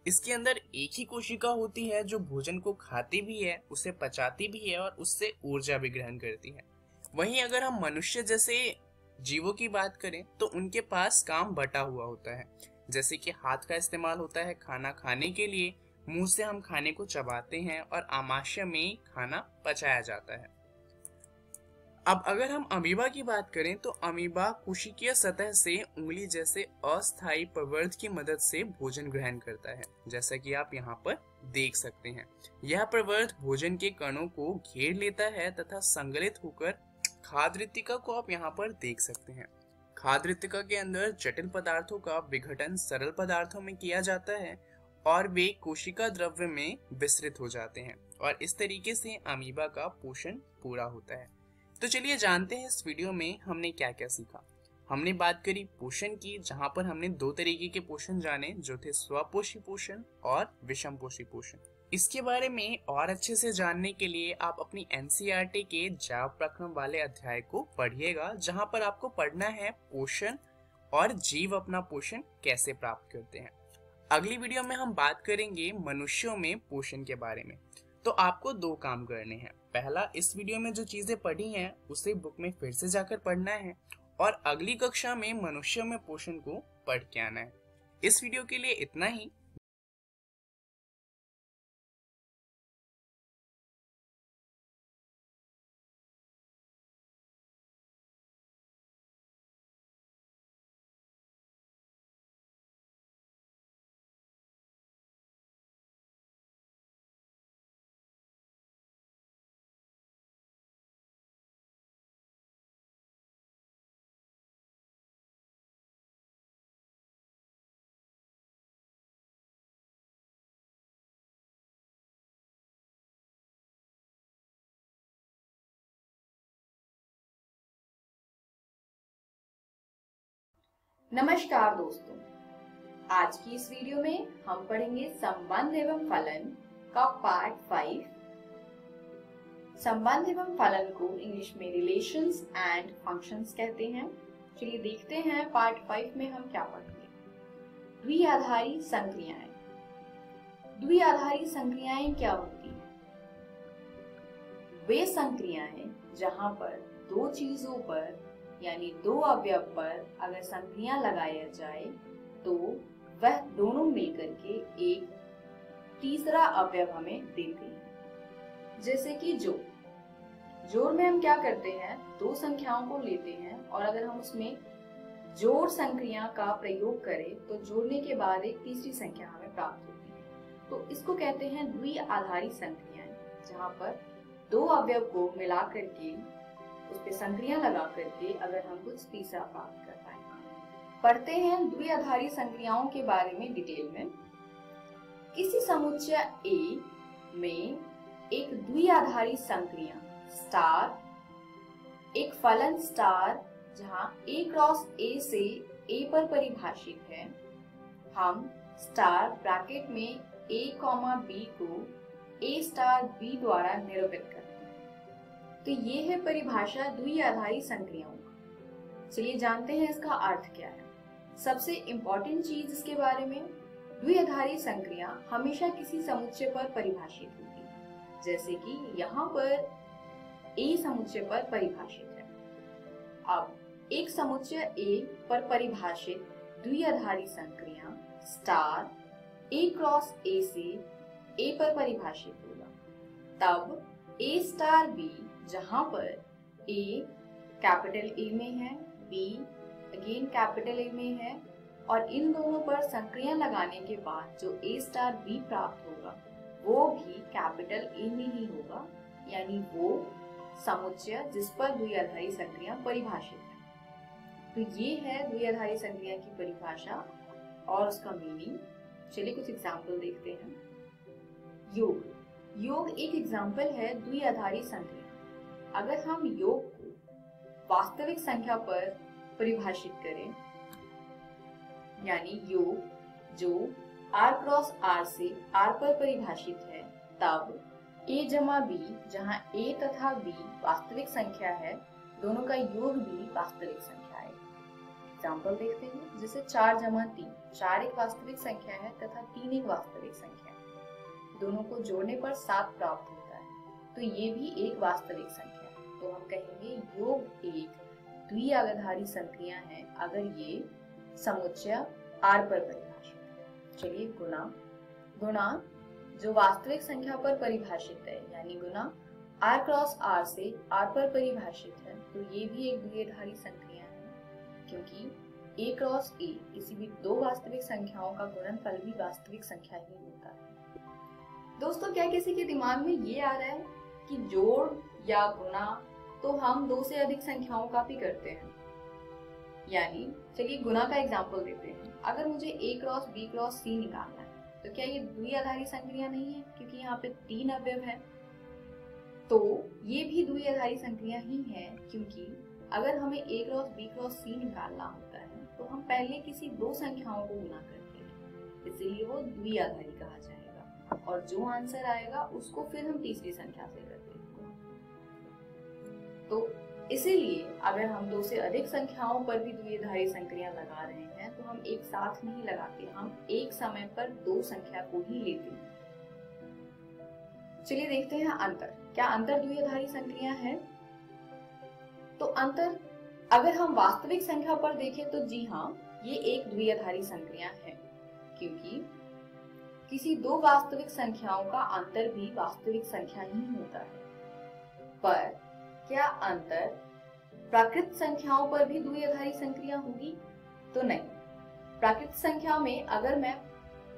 इसके अंदर एक ही कोशिका होती है जो भोजन को खाती भी है, उसे पचाती भी है और उससे ऊर्जा भी ग्रहण करती है। वहीं अगर हम मनुष्य जैसे जीवों की बात करें तो उनके पास काम बटा हुआ होता है, जैसे कि हाथ का इस्तेमाल होता है खाना खाने के लिए, मुंह से हम खाने को चबाते हैं और आमाशय में खाना पचाया जाता है। अब अगर हम अमीबा की बात करें तो अमीबा कोशिकीय सतह से उंगली जैसे अस्थायी प्रवर्ध की मदद से भोजन ग्रहण करता है, जैसा कि आप यहाँ पर देख सकते हैं। यह प्रवर्ध भोजन के कणों को घेर लेता है तथा संगलित होकर खाद्य रिक्तिका को आप यहाँ पर देख सकते हैं। खाद्य रिक्तिका के अंदर जटिल पदार्थों का विघटन सरल पदार्थों में किया जाता है और वे कोशिका द्रव्य में विस्तृत हो जाते हैं और इस तरीके से अमीबा का पोषण पूरा होता है। तो चलिए जानते हैं इस वीडियो में हमने क्या क्या सीखा। हमने बात करी पोषण की, जहां पर हमने 2 तरीके के पोषण जाने, जो थे स्वपोषी पोषण और विषमपोषी पोषण। इसके बारे में और अच्छे से जानने के लिए आप अपनी एनसीईआरटी के जैव प्रक्रम वाले अध्याय को पढ़िएगा, जहां पर आपको पढ़ना है पोषण और जीव अपना पोषण कैसे प्राप्त करते हैं। अगली वीडियो में हम बात करेंगे मनुष्यों में पोषण के बारे में। तो आपको 2 काम करने हैं। पहला, इस वीडियो में जो चीजें पढ़ी हैं उसे बुक में फिर से जाकर पढ़ना है और अगली कक्षा में मनुष्यों में पोषण को पढ़ के आना है। इस वीडियो के लिए इतना ही। नमस्कार दोस्तों, आज की इस वीडियो में हम पढ़ेंगे संबंध एवं फलन का पार्ट 5। संबंध एवं फलन को इंग्लिश में रिलेशंस एंड फंक्शंस कहते हैं। चलिए देखते हैं पार्ट 5 में हम क्या पढ़ेंगे। द्विआधारी संक्रियाएं। द्विआधारी संक्रियाएं क्या होती हैं? वे संक्रियाएं जहां पर 2 चीजों पर यानी 2 अवयव पर अगर संक्रिया लगाया जाए तो वह दोनों मिलकर के एक तीसरा अवयव हमें देते हैं। जैसे कि जोड़ में हम क्या करते हैं, 2 संख्याओं को लेते हैं और अगर हम उसमें जोड़ संक्रिया का प्रयोग करें तो जोड़ने के बाद एक तीसरी संख्या हमें प्राप्त होती है। तो इसको कहते हैं द्विआधारी संक्रियाएं, जहां पर 2 अवयव को मिला करके उस पे संक्रिया लगा करके अगर हम कुछ तीसरा प्राप्त कर पाए। पढ़ते हैं द्विआधारी संक्रियाओं के बारे में डिटेल में। किसी समुच्चय A में एक द्विआधारी संक्रिया स्टार, एक फलन स्टार जहां A क्रॉस A से A पर परिभाषित है, हम स्टार ब्रैकेट में A, B को A स्टार B द्वारा निरूपित करते हैं। तो ये है परिभाषा द्विआधारी संक्रियाओं का। चलिए जानते हैं इसका अर्थ क्या है। सबसे इम्पोर्टेंट चीज इसके बारे में, द्विआधारी संक्रिया हमेशा किसी समुच्चय पर परिभाषित होती है, जैसे कि यहाँ पर A समुच्चय पर परिभाषित है। अब एक समुच्चय A पर परिभाषित द्विआधारी संक्रिया स्टार A क्रॉस A से A पर परिभाषित होगा, तब A स्टार B जहां पर A कैपिटल A में है, B अगेन कैपिटल A में है और इन दोनों पर संक्रिया लगाने के बाद जो A स्टार B प्राप्त होगा वो भी कैपिटल A में ही होगा, यानी वो समुच्चय जिस पर द्विआधारी संक्रिया परिभाषित है। तो ये है द्विआधारी संक्रिया की परिभाषा और उसका मीनिंग। चलिए कुछ एग्जाम्पल देखते हैं। योग एक एग्जाम्पल है द्विआधारी संक्रिया। अगर हम योग को वास्तविक संख्या पर परिभाषित करें, यानी योग जो R क्रॉस R से R पर परिभाषित है, तब a जमा b, जहाँ a तथा b वास्तविक संख्या है, दोनों का योग भी वास्तविक संख्या है। एग्जाम्पल देखते हैं, जैसे 4 जमा 3, 4 एक वास्तविक संख्या है तथा 3 एक वास्तविक संख्या है, दोनों को जोड़ने पर 7 प्राप्त होता है, तो ये भी एक वास्तविक संख्या है। तो हम कहेंगे योग एक द्विआधारी संक्रिया है अगर ये समुच्चय R पर परिभाषित है। चलिए गुणा जो वास्तविक संख्या पर परिभाषित है, यानी गुणा R क्रॉस R से R पर परिभाषित है, तो ये भी एक द्विआधारी संक्रिया है, क्योंकि A क्रॉस A किसी भी दो वास्तविक संख्याओं का गुणनफल भी वास्तविक संख्या ही होता है। दोस्तों, क्या किसी के दिमाग में ये आ रहा है कि जोड़ या गुणा तो हम दो से अधिक संख्याओं का भी करते हैं? यानी चलिए गुणा का एग्जाम्पल देते हैं। अगर मुझे A cross B cross C निकालना है, तो क्या ये द्विआधारी संक्रिया नहीं है, क्योंकि यहाँ पे 3 अवयव है? तो ये भी द्विआधारी संक्रिया ही है, क्योंकि अगर हमें A cross B cross C निकालना होता है तो हम पहले किसी दो संख्याओं को गुणा करते हैं, इसीलिए वो द्विआधारी कहा जाएगा, और जो आंसर आएगा उसको फिर हम तीसरी संख्या से करते हैं। तो इसीलिए अगर हम दो से अधिक संख्याओं पर भी द्विआधारी संक्रिया लगा रहे हैं तो हम एक साथ नहीं लगाते, हम एक समय पर दो संख्या को ही लेते हैं। चलिए देखते हैं अंतर। क्या अंतर द्विआधारी संक्रिया है? तो अंतर अगर हम वास्तविक संख्या पर देखें तो जी हाँ, ये एक द्विआधारी संक्रिया है, क्योंकि किसी दो वास्तविक संख्याओं का अंतर भी वास्तविक संख्या ही होता है। पर क्या अंतर प्राकृत संख्याओं पर भी द्विआधारी संक्रिया होगी? तो नहीं। प्राकृत संख्या में अगर मैं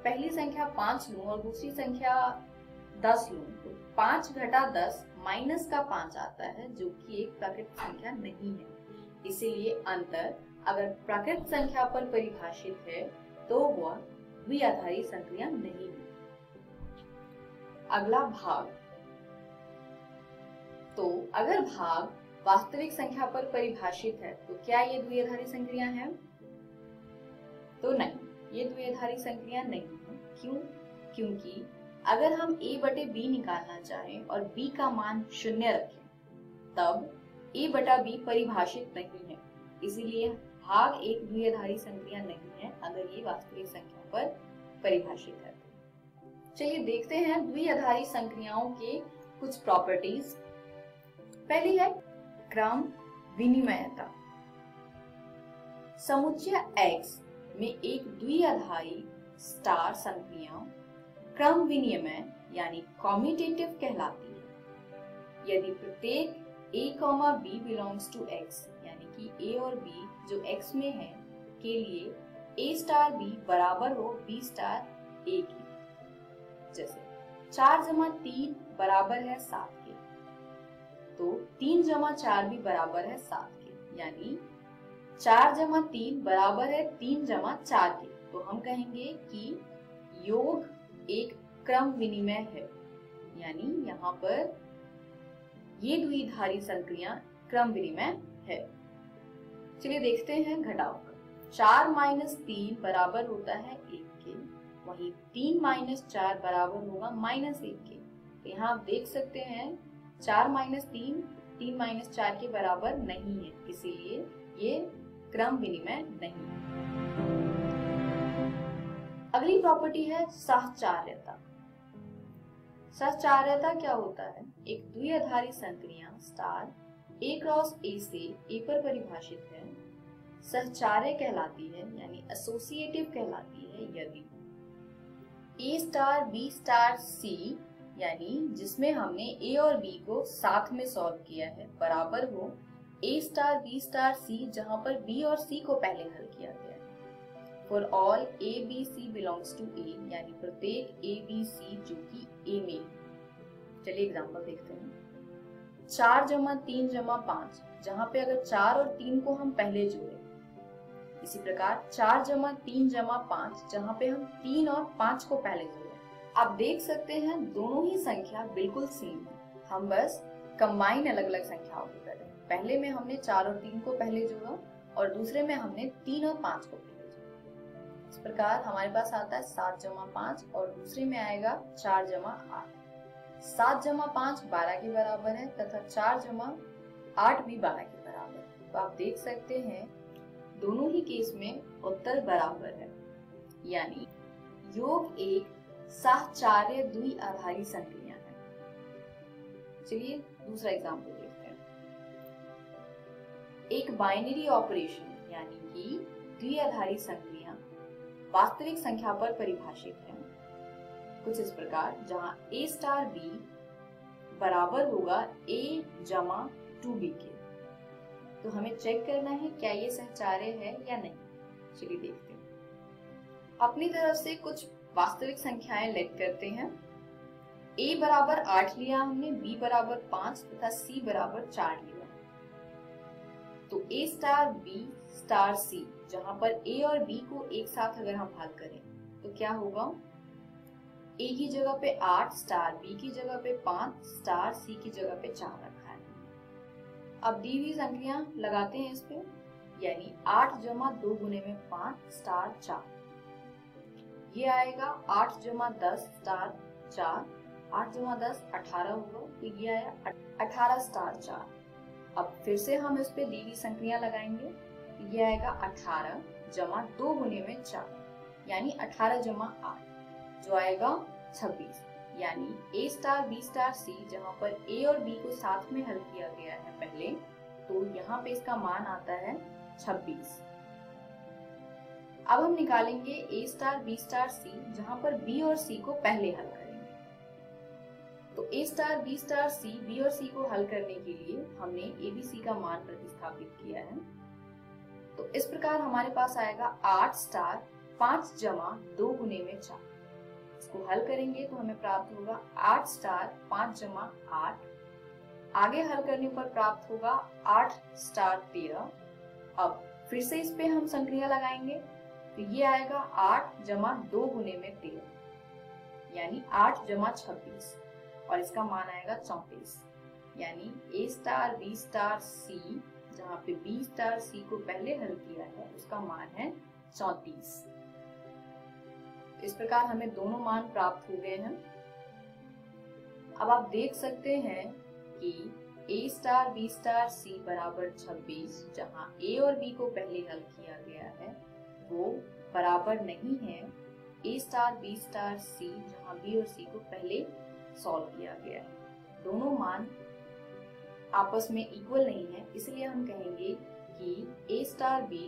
पहली संख्या 5 लूं और दूसरी संख्या 10 लूं, तो 5 घटा 10 माइनस का 5 आता है, जो कि एक प्राकृत संख्या नहीं है। इसीलिए अंतर अगर प्राकृत संख्या पर परिभाषित है तो वह द्विआधारी संक्रिया नहीं है। अगला भाग। तो अगर भाग वास्तविक संख्या पर परिभाषित है तो क्या ये द्विआधारी संक्रिया है? तो नहीं, ये द्विआधारी संक्रिया नहीं है। क्यों? क्योंकि अगर हम a बटे b निकालना चाहें और b का मान 0 रखें, तब a बटा b परिभाषित नहीं है, इसीलिए भाग एक द्विआधारी संक्रिया नहीं है अगर ये वास्तविक संख्या पर परिभाषित है। चलिए देखते हैं द्विआधारी संक्रियाओं के कुछ प्रॉपर्टीज। पहली है क्रम विनिमयता। समुच्चय X में एक द्विआधारी स्टार संक्रिया क्रम विनिमय यानी कॉम्यूटेटिव कहलाती है यदि प्रत्येक a, b belongs to x, यानी कि a और b जो x में है के लिए a स्टार b बराबर हो b स्टार a की। जैसे 4 जमा 3 बराबर है 7 के, तो 3 जमा 4 भी बराबर है 7 के, यानी 4 जमा 3 बराबर है 3 जमा 4 के। तो हम कहेंगे कि योग एक क्रम विनिमय है, यानी यहाँ पर ये द्विआधारी संक्रिया क्रम विनिमय है। चलिए देखते हैं घटाव का। 4 माइनस 3 बराबर होता है 1 के, वहीं 3 माइनस 4 बराबर होगा माइनस 1 के। तो यहाँ आप देख सकते हैं 4 माइनस 3 3 माइनस 4 के बराबर नहीं है, इसीलिए ये क्रम विनिमय नहीं है। अगली प्रॉपर्टी है सहचार्यता। सहचार्यता क्या होता है? एक द्विआधारी संक्रिया स्टार a क्रॉस a से a पर परिभाषित है, सहचार्य कहलाती है यानी एसोसिएटिव कहलाती है यदि a star b star c, यानी जिसमें हमने a और b को साथ में सॉल्व किया है, बराबर हो a star b star c, जहां पर b और c को पहले हल किया गया है। For all a b c belongs to a, यानी प्रत्येक a b c जो कि a में। चलिए एग्जांपल देखते हैं। 4 जमा 3 जमा 5, जहां पे अगर 4 और 3 को हम पहले जोड़े, इसी प्रकार 4 जमा 3 जमा 5, जहां पे हम 3 और 5 को पहले जोड़े। आप देख सकते हैं दोनों ही संख्या बिल्कुल सेम है, हम बस कंबाइन अलग अलग संख्याओं को कर रहे हैं। पहले में हमने 4 और 3 को पहले जोड़ा और दूसरे में हमने 3 और 5 को पहले जोड़ा। इस प्रकार हमारे पास आता है 7 जमा 5 और दूसरे में आएगा 4 जमा 8। 7 जमा 5 12 के बराबर है तथा 4 जमा 8 भी 12 के बराबर है। तो आप देख सकते हैं दोनों ही केस में उत्तर बराबर है, यानी योग एक साहचर्य द्विआधारी संक्रिया है। चलिए दूसरा एग्जाम्पल देखते हैं। एक बाइनरी ऑपरेशन यानी कि द्विआधारी संक्रिया वास्तविक संख्या पर परिभाषित है कुछ इस प्रकार, जहां a स्टार b बराबर होगा a जमा 2b के। तो हमें चेक करना है क्या ये सहचार्य है या नहीं। चलिए देखते हैं। अपनी तरफ से कुछ वास्तविक संख्याएं लेट करते हैं। a बराबर 8 लिया हमने, b बराबर 5 तथा c बराबर 4 लिया। तो a star b star c, जहां पर a और b को एक साथ अगर हम हल करें तो क्या होगा, a की जगह पे 8 स्टार b की जगह पे 5 स्टार c की जगह पे 4 रखा है। अब दी हुई संख्या लगाते हैं इस पे, यानी 8 जमा 2 गुने में 5 स्टार 4, ये आएगा 8 जमा 10 स्टार 4, 8 जमा 10 18 होगा, तो ये आया 18 स्टार 4। अब फिर से हम इस पे दी हुई संख्या लगाएंगे, ये आएगा 18 जमा 2 गुने में 4, यानी 18 जमा 8, जो आएगा 26। यानी a star b star c, जहां पर a और b को साथ में हल किया गया है पहले, तो यहाँ पे इसका मान आता है 26। अब हम निकालेंगे a star b star c, जहां पर b और c को पहले हल करेंगे। तो a star b star c, b और c को हल करने के लिए हमने a b c का मान प्रतिस्थापित किया है। तो इस प्रकार हमारे पास आएगा 8 स्टार 5 जमा 2 गुने में 4। इसको हल करेंगे तो हमें प्राप्त होगा 8 स्टार 5 जमा 8। आगे हल करने पर प्राप्त होगा 8 स्टार 13। अब फिर से इस पे हम संक्रिया लगाएंगे, तो ये आएगा 8 जमा 2 गुने में 13, यानी 8 जमा 26, और इसका मान आएगा 34। यानी a star b star c, जहाँ पे b स्टार c को पहले हल किया है, उसका मान है 34। इस प्रकार हमें दोनों मान प्राप्त हो गए हैं। अब आप देख सकते हैं कि a star b star c बराबर 26, जहां a और b को पहले हल किया गया है, वो बराबर नहीं है a star b star c, जहां b और c को पहले सॉल्व किया गया है। दोनों मान आपस में इक्वल नहीं है, इसलिए हम कहेंगे कि a स्टार b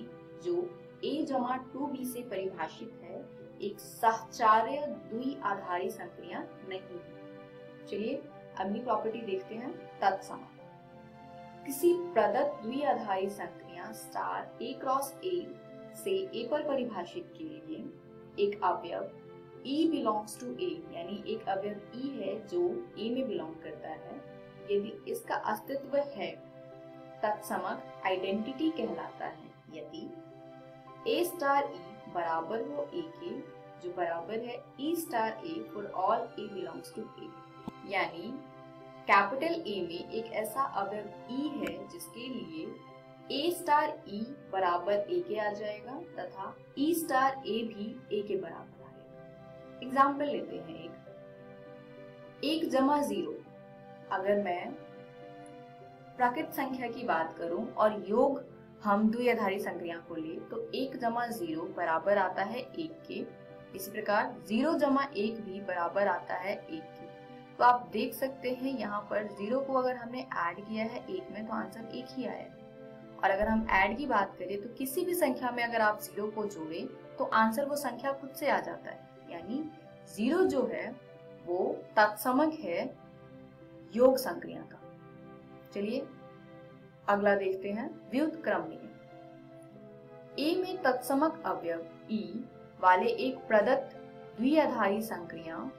जो a जमा 2b से परिभाषित है, एक सहचार्य द्विआधारी संक्रिया नहीं है। चलिए अगली प्रॉपर्टी देखते हैं, तत्समक। किसी प्रदत्त द्विआधारी संक्रिया स्टार a क्रॉस a से a पर परिभाषित के लिए एक अवयव e बिलोंग्स टू a, यानी एक अवयव e है जो a में बिलोंग करता है, यदि इसका अस्तित्व है, तत्समक आइडेंटिटी कहलाता है। यदि a स्टार e बराबर हो a के, जो बराबर है e star a for all a belongs to a, यानी कैपिटल A में एक ऐसा अवयव e है जिसके लिए a स्टार e बराबर a के आ जाएगा तथा e स्टार a भी a के बराबर आएगा। एग्जाम्पल लेते हैं, एक जमा 0। अगर मैं प्राकृत संख्या की बात करूं और योग हम द्विआधारी संक्रिया को ले, तो 1 जमा 0 बराबर आता है 1 के। इसी प्रकार 0 जमा 1 भी बराबर आता है 1 के। तो आप देख सकते हैं यहाँ पर 0 को अगर हमने ऐड किया है 1 में, तो आंसर 1 ही आया। और अगर हम ऐड की बात करें तो किसी भी संख्या में अगर आप 0 को जोड़ें तो आंसर वो संख्या खुद से आ जाता है, यानी 0 जो है वो तत्समक है योग संक्रिया का। चलिए अगला देखते हैं, व्युत्क्रमणीय। A में तत्समक अवयव E वाले एक प्रदत्त द्विआधारी संक्रिया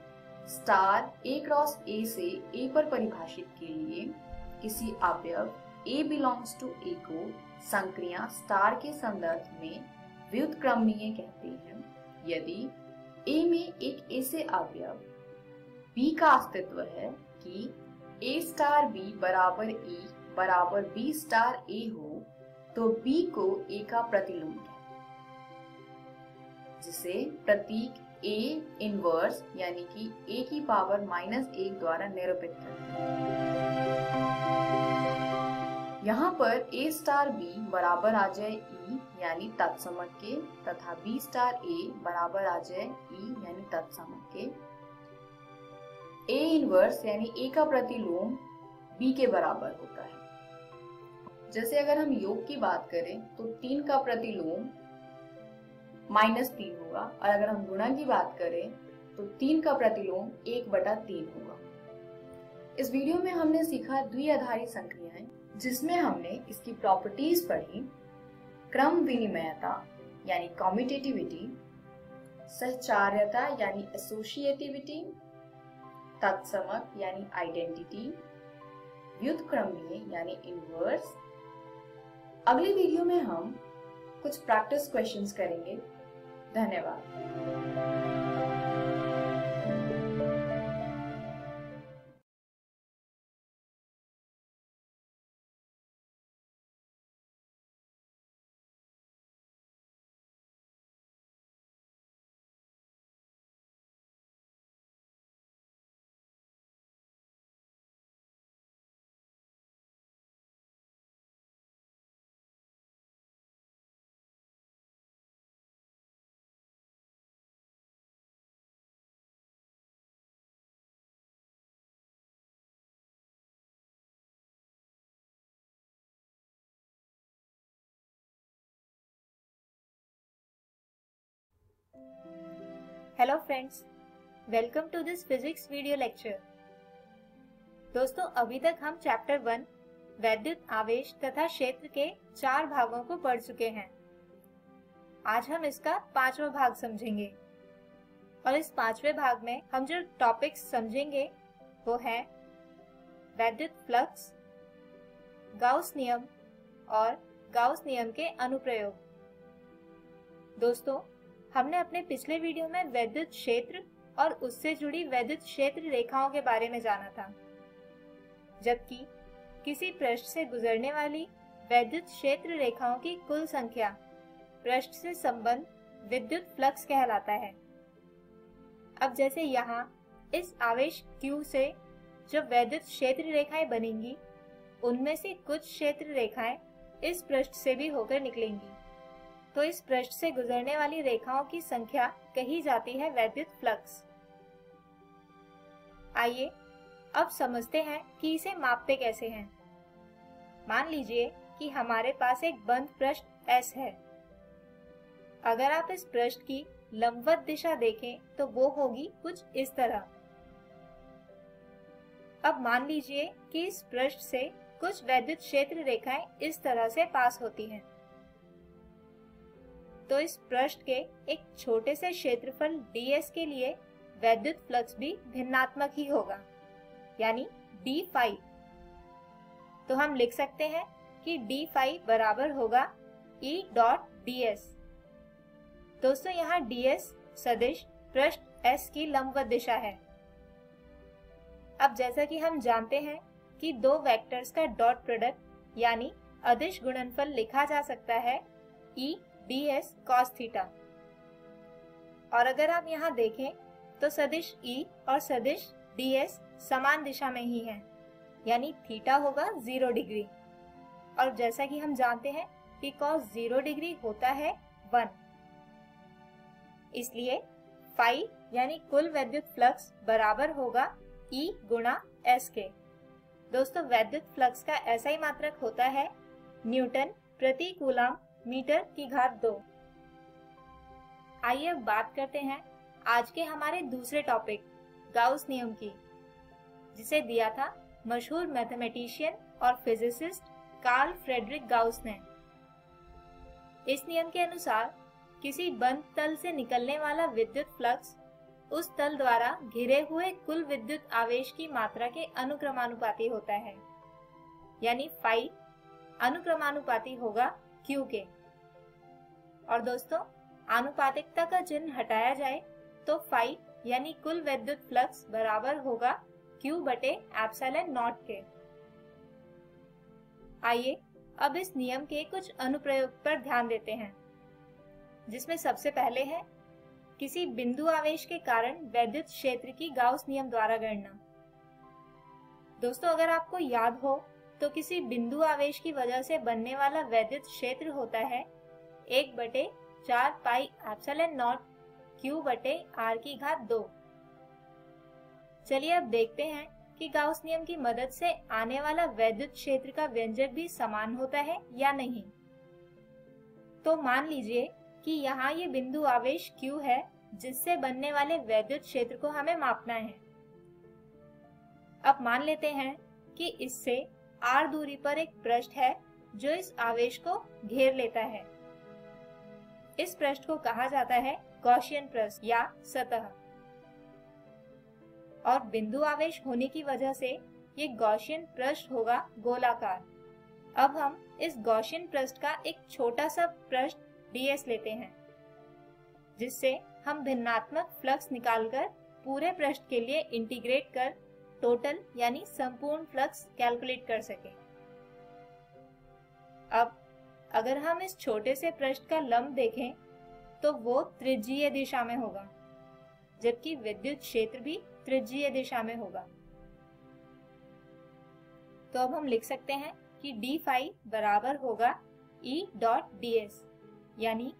स्टार A क्रॉस A से A पर परिभाषित के लिए किसी अवयव A बिलोंग्स टू A को संक्रिया स्टार के संदर्भ में व्युत्क्रमणीय कहते हैं, यदि A में एक ऐसे अवयव B का अस्तित्व है कि A स्टार B बराबर E बराबर B स्टार A हो, तो B को A का प्रतिलोम है। जिसे प्रतीक A इनवर्स यानी कि A की पावर -1 द्वारा निरूपित करते हैं। यहाँ पर A स्टार B बराबर आ जाए E यानी तत्समक के तथा B स्टार A बराबर आ जाए E यानी तत्समक के। A इनवर्स यानी A का प्रतिलोम B के बराबर होता है। जैसे अगर हम योग की बात करें तो 3 का प्रतिलोम -3 होगा, और अगर हम गुणा की बात करें तो 3 का प्रतिलोम 1/3 होगा। इस वीडियो में हमने सीखा द्विआधारी संक्रियाएं, जिसमें हमने इसकी प्रॉपर्टीज पढ़ी, क्रम विनिमयता यानी कम्यूटेटिविटी, सहचार्यता यानी एसोसिएटिविटी, तत्समक यानी आइडेंटिटी, व्युत्क्रमणीय यानी इनवर्स। अगली वीडियो में हम कुछ प्रैक्टिस क्वेश्चंस करेंगे। धन्यवाद। Hello friends, welcome to this physics video lecture. दोस्तों, अभी तक हम चैप्टर 1 वैद्युत आवेश तथा क्षेत्र के 4 भागों को पढ़ चुके हैं। आज हम इसका 5वां भाग समझेंगे, और इस 5वें भाग में हम जो टॉपिक्स समझेंगे वो है वैद्युत फ्लक्स, गाउस नियम और गाउस नियम के अनुप्रयोग। दोस्तों, हमने अपने पिछले वीडियो में वैद्युत क्षेत्र और उससे जुड़ी वैद्युत क्षेत्र रेखाओं के बारे में जाना था, जबकि किसी पृष्ठ से गुजरने वाली वैद्युत क्षेत्र रेखाओं की कुल संख्या पृष्ठ से संबंध विद्युत फ्लक्स कहलाता है। अब जैसे यहाँ इस आवेश Q से जो वैद्युत क्षेत्र रेखाएं बनेंगी, उनमें से कुछ क्षेत्र रेखाएं इस पृष्ठ से भी होकर निकलेंगी, तो इस पृष्ठ से गुजरने वाली रेखाओं की संख्या कही जाती है वैद्युत फ्लक्स। आइए अब समझते हैं कि इसे मापते कैसे हैं। मान लीजिए कि हमारे पास एक बंद पृष्ठ S है। अगर आप इस पृष्ठ की लंबवत दिशा देखें तो वो होगी कुछ इस तरह। अब मान लीजिए कि इस पृष्ठ से कुछ वैद्युत क्षेत्र रेखाएं इस तरह से पास होती हैं, तो इस पृष्ठ के एक छोटे से क्षेत्रफल ds के लिए वैद्युत फ्लक्स भी भिन्नात्मक ही होगा, यानी d फाई। तो हम लिख सकते हैं कि d फाई बराबर होगा E डॉट ds। दोस्तों, यहाँ ds सदिश पृष्ठ S की लंबवत दिशा है। अब जैसा कि हम जानते हैं कि दो वेक्टर्स का डॉट प्रोडक्ट यानी अदिश गुणनफल लिखा जा सकता है E ds cos थीटा। और अगर आप यहाँ देखें तो सदिश E और सदिश ds समान दिशा में ही हैं, यानी थीटा होगा 0 डिग्री। और जैसा कि हम जानते हैं कि cos 0 डिग्री होता है 1, इसलिए फाई यानी कुल वैद्युत फ्लक्स बराबर होगा E गुणा S के। दोस्तों, वैद्युत फ्लक्स का ऐसा ही मात्रक होता है न्यूटन प्रति कूलम मीटर की घात 2। आइए अब बात करते हैं आज के हमारे दूसरे टॉपिक गाउस नियम की, जिसे दिया था मशहूर मैथमेटिशियन और फिजिसिस्ट कार्ल फ्रेडरिक गाउस ने। इस नियम के अनुसार किसी बंद तल से निकलने वाला विद्युत फ्लक्स उस तल द्वारा घिरे हुए कुल विद्युत आवेश की मात्रा के अनुक्रमानुपाती होता है, यानी फाई अनुक्रमानुपाती होगा Q के। और दोस्तों, आनुपातिकता का चिन्ह हटाया जाए तो फाई यानी कुल विद्युत फ्लक्स बराबर होगा Q बटे एप्सिलॉन नॉट के। आइए अब इस नियम के कुछ अनुप्रयोग पर ध्यान देते हैं, जिसमें सबसे पहले है किसी बिंदु आवेश के कारण वैद्युत क्षेत्र की गाउस नियम द्वारा गणना। दोस्तों, अगर आपको याद हो तो किसी बिंदु आवेश की वजह से बनने वाला वैद्युत क्षेत्र होता है 1/4 पाई एप्सिलॉन नॉट Q/r²। चलिए अब देखते हैं कि गाउस नियम की मदद से आने वाला वैद्युत क्षेत्र का व्यंजक भी समान होता है या नहीं। तो मान लीजिए कि यहाँ ये बिंदु आवेश Q है जिससे बनने वाले वैद्युत क्षेत्र को हमें मापना है। अब मान लेते हैं कि इससे r दूरी पर एक पृष्ठ है जो इस आवेश को घेर लेता है। इस पृष्ठ को कहा जाता है गॉसियन पृष्ठ या सतह, और बिंदु आवेश होने की वजह से ये गॉसियन पृष्ठ होगा गोलाकार। अब हम इस गॉसियन पृष्ठ का एक छोटा सा पृष्ठ ds लेते हैं, जिससे हम भिन्नात्मक फ्लक्स निकालकर पूरे पृष्ठ के लिए इंटीग्रेट कर टोटल यानी संपूर्ण फ्लक्स कैलकुलेट कर सके। अब अगर हम इस छोटे से पृष्ठ का लंब देखें तो वो त्रिज्यीय दिशा में होगा, जबकि विद्युत क्षेत्र भी त्रिज्यीय दिशा में होगा। तो अब हम लिख सकते हैं कि d फाई बराबर होगा E डॉट ds, यानी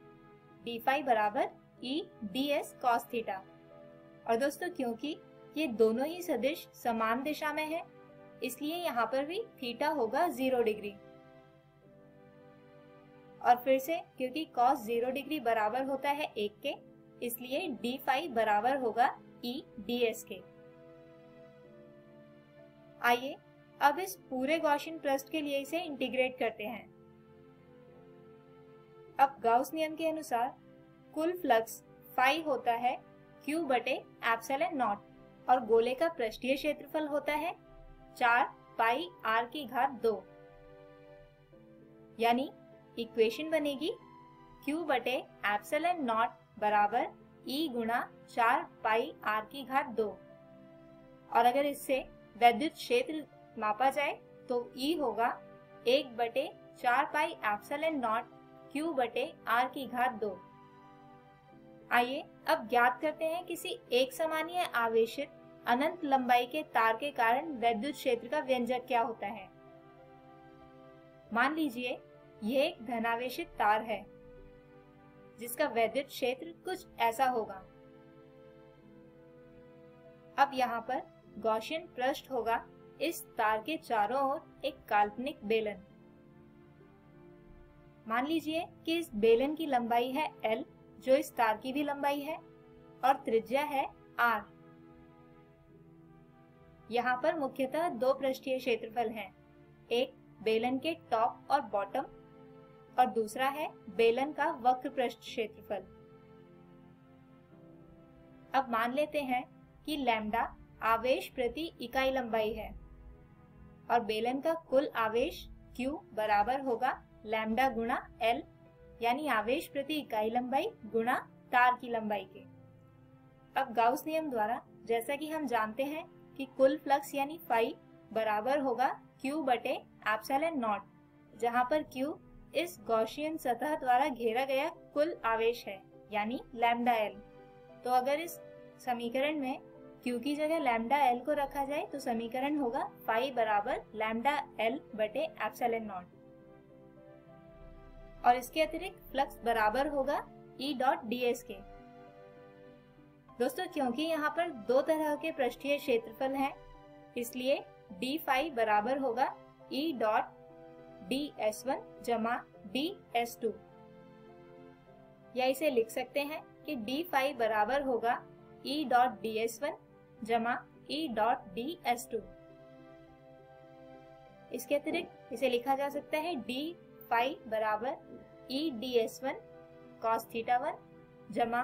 d फाई बराबर E ds cos थीटा। और दोस्तों, क्योंकि ये दोनों ही सदिश समान दिशा में है, इसलिए यहाँ पर भी थीटा होगा 0 डिग्री। और फिर से क्योंकि cos 0 डिग्री बराबर होता है 1 के, इसलिए d फाई बराबर होगा E ds के। आइए अब इस पूरे गॉसियन पृष्ठ के लिए इसे इंटीग्रेट करते हैं। अब गाउस नियम के अनुसार कुल फ्लक्स फाई होता है Q/ε0 और गोले का पृष्ठीय क्षेत्रफल होता है 4 पाई r²2, यानी इक्वेशन बनेगी Q/ε0 बराबर E गुणा 4 पाई r²2। और अगर इससे वैद्युत क्षेत्र मापा जाए तो E होगा 1/4 पाई एप्सिलॉन Q/r²2। आइए अब ज्ञात करते हैं किसी एक समानीय आवेशित अनंत लंबाई के तार के कारण वैद्युत क्षेत्र का व्यंजक क्या होता है। मान लीजिए यह एक धनावेशित तार है जिसका वैद्युत क्षेत्र कुछ ऐसा होगा। अब यहाँ पर गॉसियन पृष्ठ होगा, इस तार के चारों ओर एक काल्पनिक बेलन। मान लीजिए कि इस बेलन की लंबाई है L, जो इस तार की भी लंबाई है, और त्रिज्या है R। यहाँ पर मुख्यतः दो पृष्ठीय क्षेत्रफल हैं, एक बेलन के टॉप और बॉटम और दूसरा है बेलन का वक्र पृष्ठ क्षेत्रफल। अब मान लेते हैं कि लैम्डा आवेश प्रति इकाई लंबाई है और बेलन का कुल आवेश Q बराबर होगा लैम्डा गुणा L, यानी आवेश प्रति इकाई लंबाई गुणा तार की लंबाई के। अब गाउस नियम द्वारा जैसा कि हम जानते हैं कि कुल फ्लक्स यानी फाई बराबर होगा Q/ε0, जहाँ पर Q इस गॉसियन सतह द्वारा घेरा गया कुल आवेश है, यानी लैम्डा L। तो अगर इस समीकरण में Q की जगह लैम्डा L को रखा जाए तो समीकरण होगा फाई बराबर लैम्डा L/ε0। और इसके अतिरिक्त फ्लक्स बराबर होगा E डॉट ds के। दोस्तों, क्योंकि यहाँ पर दो तरह के पृष्ठीय क्षेत्रफल हैं, इसलिए d फाई बराबर होगा E डॉट ds1 जमा ds2, या इसे लिख सकते हैं कि d फाई बराबर होगा E डॉट ds1 जमा E डॉट ds2। इसके अतिरिक्त इसे लिखा जा सकता है d फाई बराबर E ds1 cos θ1 जमा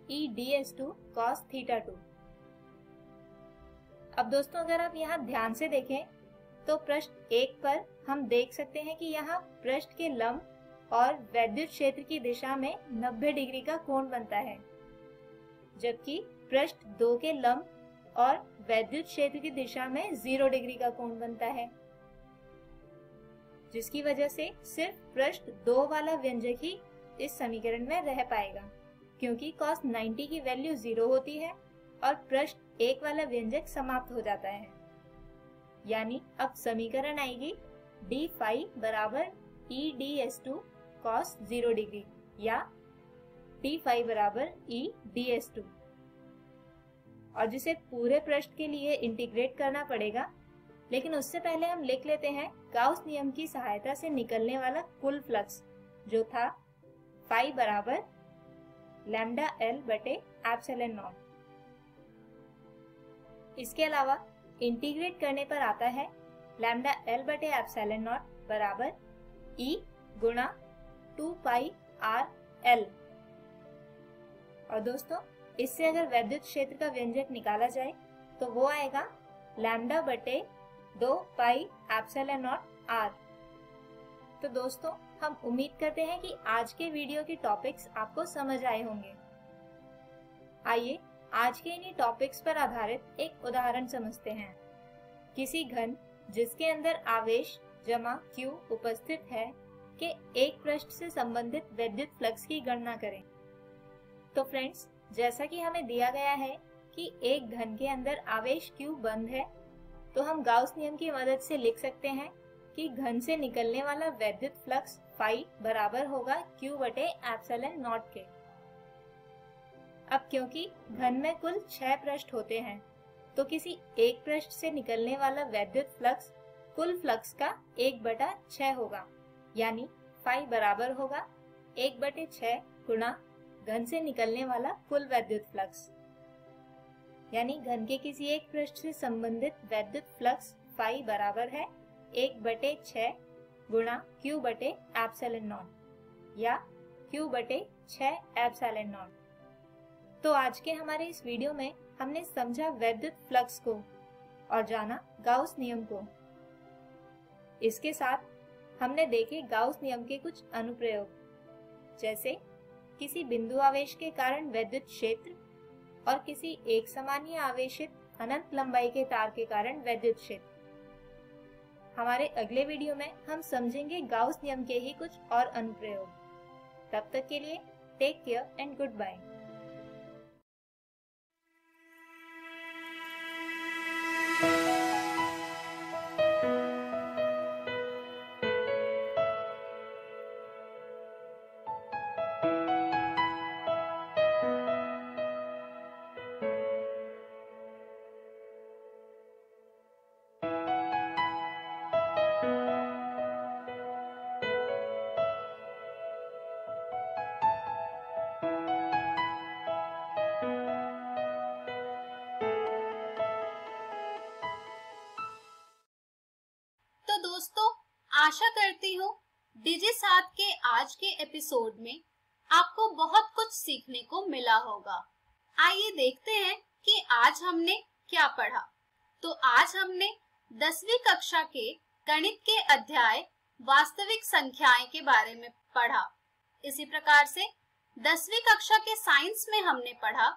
E ds2 cos θ2। अब दोस्तों, अगर आप यहाँ ध्यान से देखें तो पृष्ठ 1 पर हम देख सकते हैं कि यहाँ पृष्ठ के लंब और वैद्युत क्षेत्र की दिशा में 90 डिग्री का कोण बनता है, जबकि पृष्ठ 2 के लंब और वैद्युत क्षेत्र की दिशा में 0 डिग्री का कोण बनता है, जिसकी वजह से सिर्फ पृष्ठ 2 वाला व्यंजक ही इस समीकरण में रह पाएगा। क्योंकि cos 90 की वैल्यू 0 होती है और पृष्ठ 1 वाला व्यंजक समाप्त हो जाता है। यानी अब समीकरण आएगी d phi बराबर e ds2 cos 0 डिग्री या d phi बराबर e ds2, और जिसे पूरे पृष्ठ के लिए इंटीग्रेट करना पड़ेगा। लेकिन उससे पहले हम लिख लेते हैं गाउस नियम की सहायता से निकलने वाला कुल फ्लक्स, जो था phi बराबर लैम्डा l बटे एप्सिलॉन नॉट। इसके अलावा इंटीग्रेट करने पर आता है लैम्डा l बटे एप्सिलॉन नॉट बराबर e गुणा 2 पाई r l। और दोस्तों, इससे अगर वैद्युत क्षेत्र का व्यंजक निकाला जाए तो वो आएगा लैम्डा बटे 2 पाई एप्सिलॉन नॉट r। तो दोस्तों, हम उम्मीद करते हैं कि आज के वीडियो के टॉपिक्स आपको समझ आए होंगे। आइए आज के इन्हीं टॉपिक्स पर आधारित एक उदाहरण समझते हैं। किसी घन जिसके अंदर आवेश जमा Q उपस्थित है के एक पृष्ठ से संबंधित वैद्युत फ्लक्स की गणना करें। तो फ्रेंड्स, जैसा कि हमें दिया गया है कि एक घन के अंदर आवेश Q बंद है, तो हम गाउस नियम की मदद से लिख सकते हैं कि घन से निकलने वाला वैद्युत फ्लक्स फाई बराबर होगा Q बटे एप्सिलॉन नॉट के। अब क्योंकि घन में कुल 6 पृष्ठ होते हैं, तो किसी एक पृष्ठ से निकलने वाला वैद्युत फ्लक्स कुल फ्लक्स का 1/6 होगा। यानी फाई बराबर होगा 1/6 गुणा घन से निकलने वाला कुल वैद्युत फ्लक्स। यानी घन के किसी एक पृष्ठ से संबंधित वैद्युत फ्लक्स फाई बराबर है 1/6 गुणा Q बटे एप्सिलॉन नॉट या Q बटे 6 एप्सिलॉन नॉट। तो आज के हमारे इस वीडियो में हमने समझा वैद्युत फ्लक्स को और जाना गाउस नियम को। इसके साथ हमने देखे गाउस नियम के कुछ अनुप्रयोग, जैसे किसी बिंदु आवेश के कारण वैद्युत क्षेत्र और किसी एक समानीय आवेशित अनंत लंबाई के तार के कारण वैद्युत क्षेत्र। हमारे अगले वीडियो में हम समझेंगे गाउस नियम के ही कुछ और अनुप्रयोग। तब तक के लिए take care and goodbye. तो दोस्तों, आशा करती हूँ डिजी7 के आज के एपिसोड में आपको बहुत कुछ सीखने को मिला होगा। आइए देखते हैं कि आज हमने क्या पढ़ा। तो आज हमने 10वीं कक्षा के गणित के अध्याय वास्तविक संख्याएं के बारे में पढ़ा। इसी प्रकार से 10वीं कक्षा के साइंस में हमने पढ़ा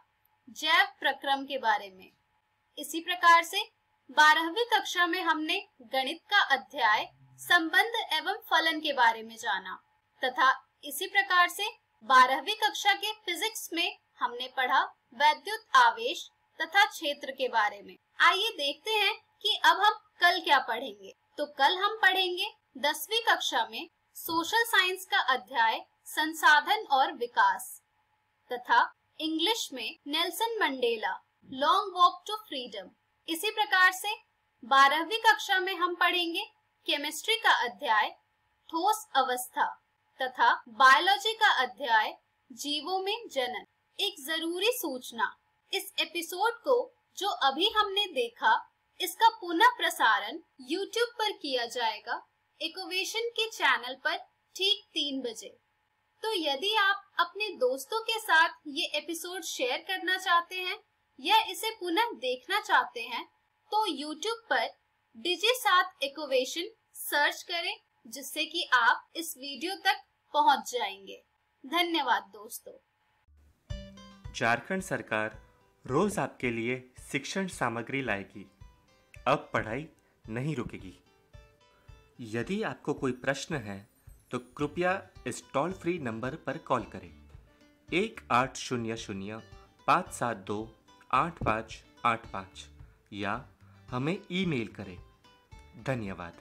जैव प्रक्रम के बारे में। इसी प्रकार से 12वीं कक्षा में हमने गणित का अध्याय संबंध एवं फलन के बारे में जाना तथा इसी प्रकार से 12वीं कक्षा के फिजिक्स में हमने पढ़ा वैद्युत आवेश तथा क्षेत्र के बारे में। आइए देखते हैं कि अब हम कल क्या पढ़ेंगे। तो कल हम पढ़ेंगे 10वीं कक्षा में सोशल साइंस का अध्याय संसाधन और विकास तथा इंग्लिश में Nelson Mandela long walk to freedom. इसी प्रकार से 12वीं कक्षा में हम पढ़ेंगे केमिस्ट्री का अध्याय ठोस अवस्था तथा बायोलॉजी का अध्याय जीवों में जनन। एक जरूरी सूचना, इस एपिसोड को जो अभी हमने देखा इसका पुनः प्रसारण YouTube पर किया जाएगा इकोवेशन के चैनल पर ठीक 3 बजे। तो यदि आप अपने दोस्तों के साथ ये एपिसोड शेयर करना चाहते हैं या इसे पुनः देखना चाहते हैं तो YouTube पर डिजी7 इकोवेशन सर्च करें, जिससे कि आप इस वीडियो तक पहुंच जाएंगे। धन्यवाद दोस्तों। झारखंड सरकार रोज आपके लिए शिक्षण सामग्री लाएगी। अब पढ़ाई नहीं रुकेगी। यदि आपको कोई प्रश्न है तो कृपया इस टोल फ्री नंबर पर कॉल करें 1800-572-8585 या हमें ईमेल करें। धन्यवाद।